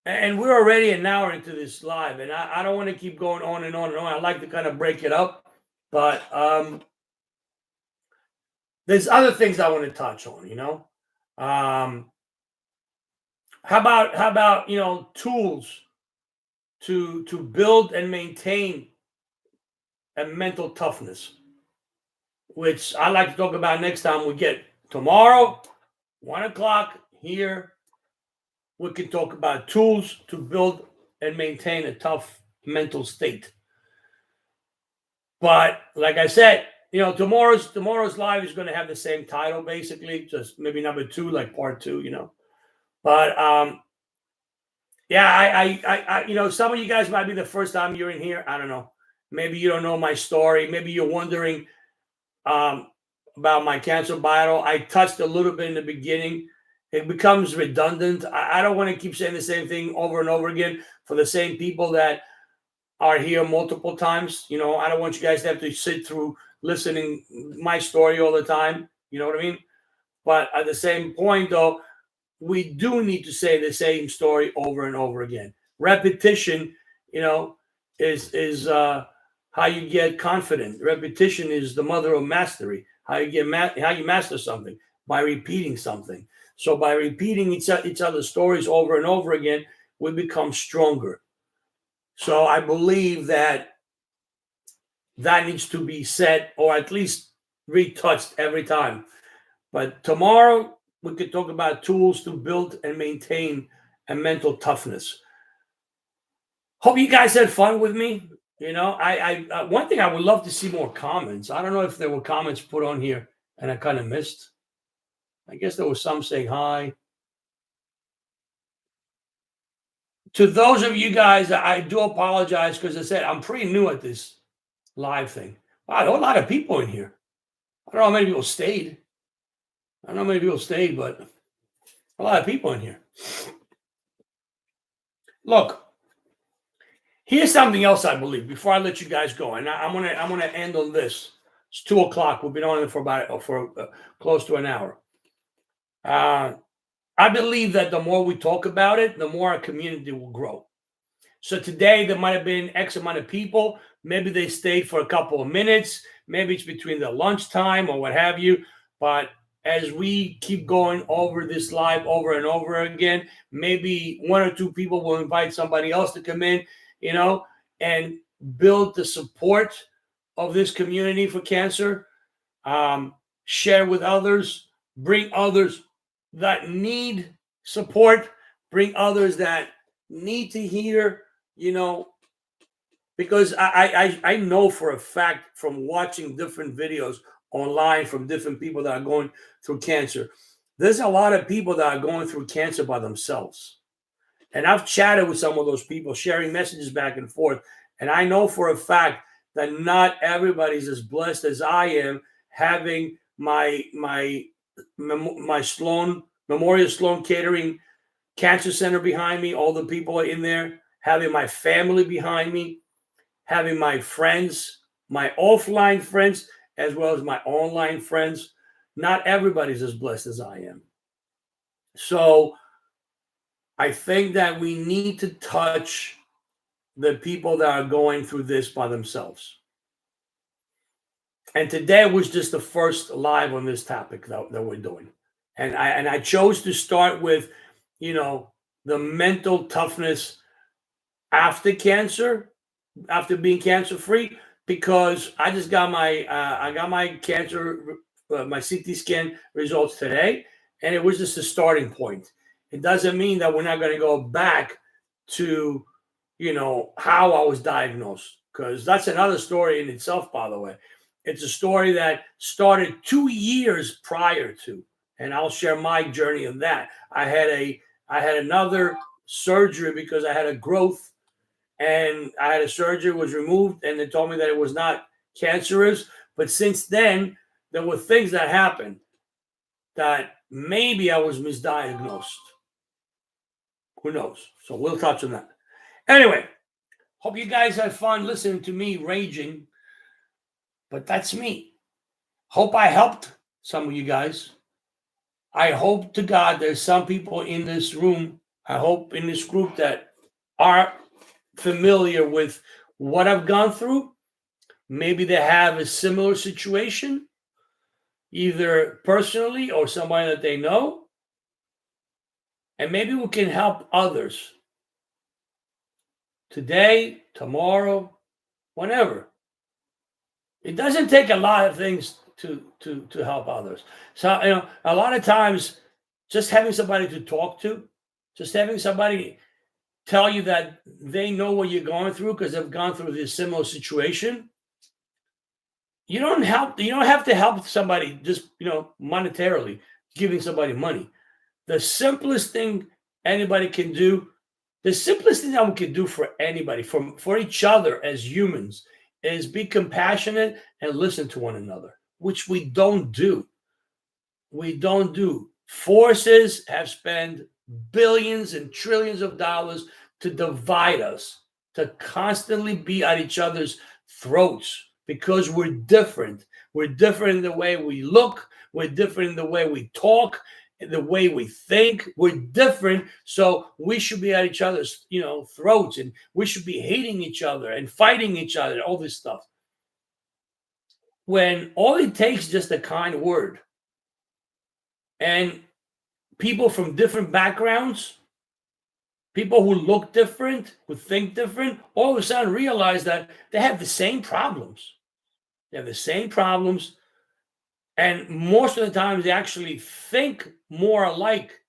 and we're already an hour into this live, and I don't want to keep going on and on and on. I like to kind of break it up, but there's other things I want to touch on. How about tools to build and maintain a mental toughness, which I like to talk about next time we get tomorrow, 1 o'clock here. We can talk about tools to build and maintain a tough mental state. But like I said, tomorrow's live is going to have the same title, basically, just maybe number 2, like part 2. But yeah, I some of you guys might be the first time you're in here. I don't know. Maybe you don't know my story. Maybe you're wondering about my cancer battle. I touched a little bit in the beginning. It becomes redundant. I don't want to keep saying the same thing over and over again for the same people that are here multiple times. I don't want you guys to have to sit through listening my story all the time. You know what I mean? But at the same point, though, we do need to say the same story over and over again. Repetition, is how you get confident. Repetition is the mother of mastery. How you master something by repeating something. So by repeating each other's stories over and over again, we become stronger. So I believe that needs to be said, or at least retouched every time. But tomorrow we could talk about tools to build and maintain a mental toughness. Hope you guys had fun with me. I one thing I would love to see more comments. I don't know if there were comments put on here and I kind of missed. I guess there was some saying hi. To those of you guys, I do apologize because I said I'm pretty new at this live thing. Wow, there are a lot of people in here. I don't know how many people stayed. But a lot of people in here. Look, here's something else I believe before I let you guys go, and I'm gonna end on this. It's 2 o'clock. We've been on it for close to an hour. I believe that the more we talk about it, the more our community will grow. So today there might have been X amount of people. Maybe they stayed for a couple of minutes. Maybe it's between the lunchtime or what have you. But as we keep going over this live over and over again, maybe 1 or 2 people will invite somebody else to come in, and build the support of this community for cancer. Share with others, bring others that need support, bring others that need to hear, because I know for a fact from watching different videos online from different people that are going through cancer, there's a lot of people that are going through cancer by themselves. And I've chatted with some of those people, sharing messages back and forth. And I know for a fact that not everybody's as blessed as I am, having my Sloan Memorial Sloan Catering Cancer Center behind me, all the people in there, having my family behind me, having my friends, my offline friends, as well as my online friends. Not everybody's as blessed as I am. So I think that we need to touch the people that are going through this by themselves. And today was just the first live on this topic that we're doing. And I chose to start with, the mental toughness after cancer, after being cancer free, because I just got my cancer my CT scan results today, and it was just a starting point. It doesn't mean that we're not going to go back to how I was diagnosed, because that's another story in itself, by the way. It's a story that started 2 years prior to, and I'll share my journey in that. I had another surgery because I had a growth, and I had a surgery, was removed, and they told me that it was not cancerous. But since then, there were things that happened that maybe I was misdiagnosed. Who knows? So we'll touch on that. Anyway, hope you guys had fun listening to me raging, but that's me. Hope I helped some of you guys. I hope to God there's some people in this room, I hope in this group, that are familiar with what I've gone through. Maybe they have a similar situation, either personally or somebody that they know. And maybe we can help others today, tomorrow, whenever. It doesn't take a lot of things to help others. So a lot of times, just having somebody to talk to, just having somebody tell you that they know what you're going through because they've gone through this similar situation. You don't have to help somebody just monetarily, giving somebody money. The simplest thing anybody can do, the simplest thing that we can do for anybody, for each other as humans, is be compassionate and listen to one another, which we don't do. We don't do. Forces have spent billions and trillions of dollars to divide us, to constantly be at each other's throats, because we're different. We're different in the way we look. We're different in the way we talk, in the way we think. We're different. So we should be at each other's, throats, and we should be hating each other and fighting each other, all this stuff. When all it takes is just a kind word. And people from different backgrounds, people who look different, who think different, all of a sudden realize that they have the same problems. They have the same problems. And most of the time, they actually think more alike.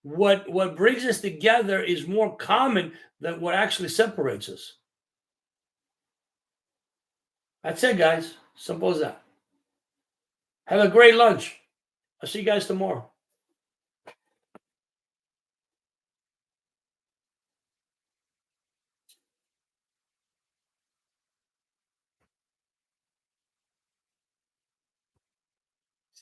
What brings us together is more common than what actually separates us. That's it, guys. Simple as that. Have a great lunch. I'll see you guys tomorrow.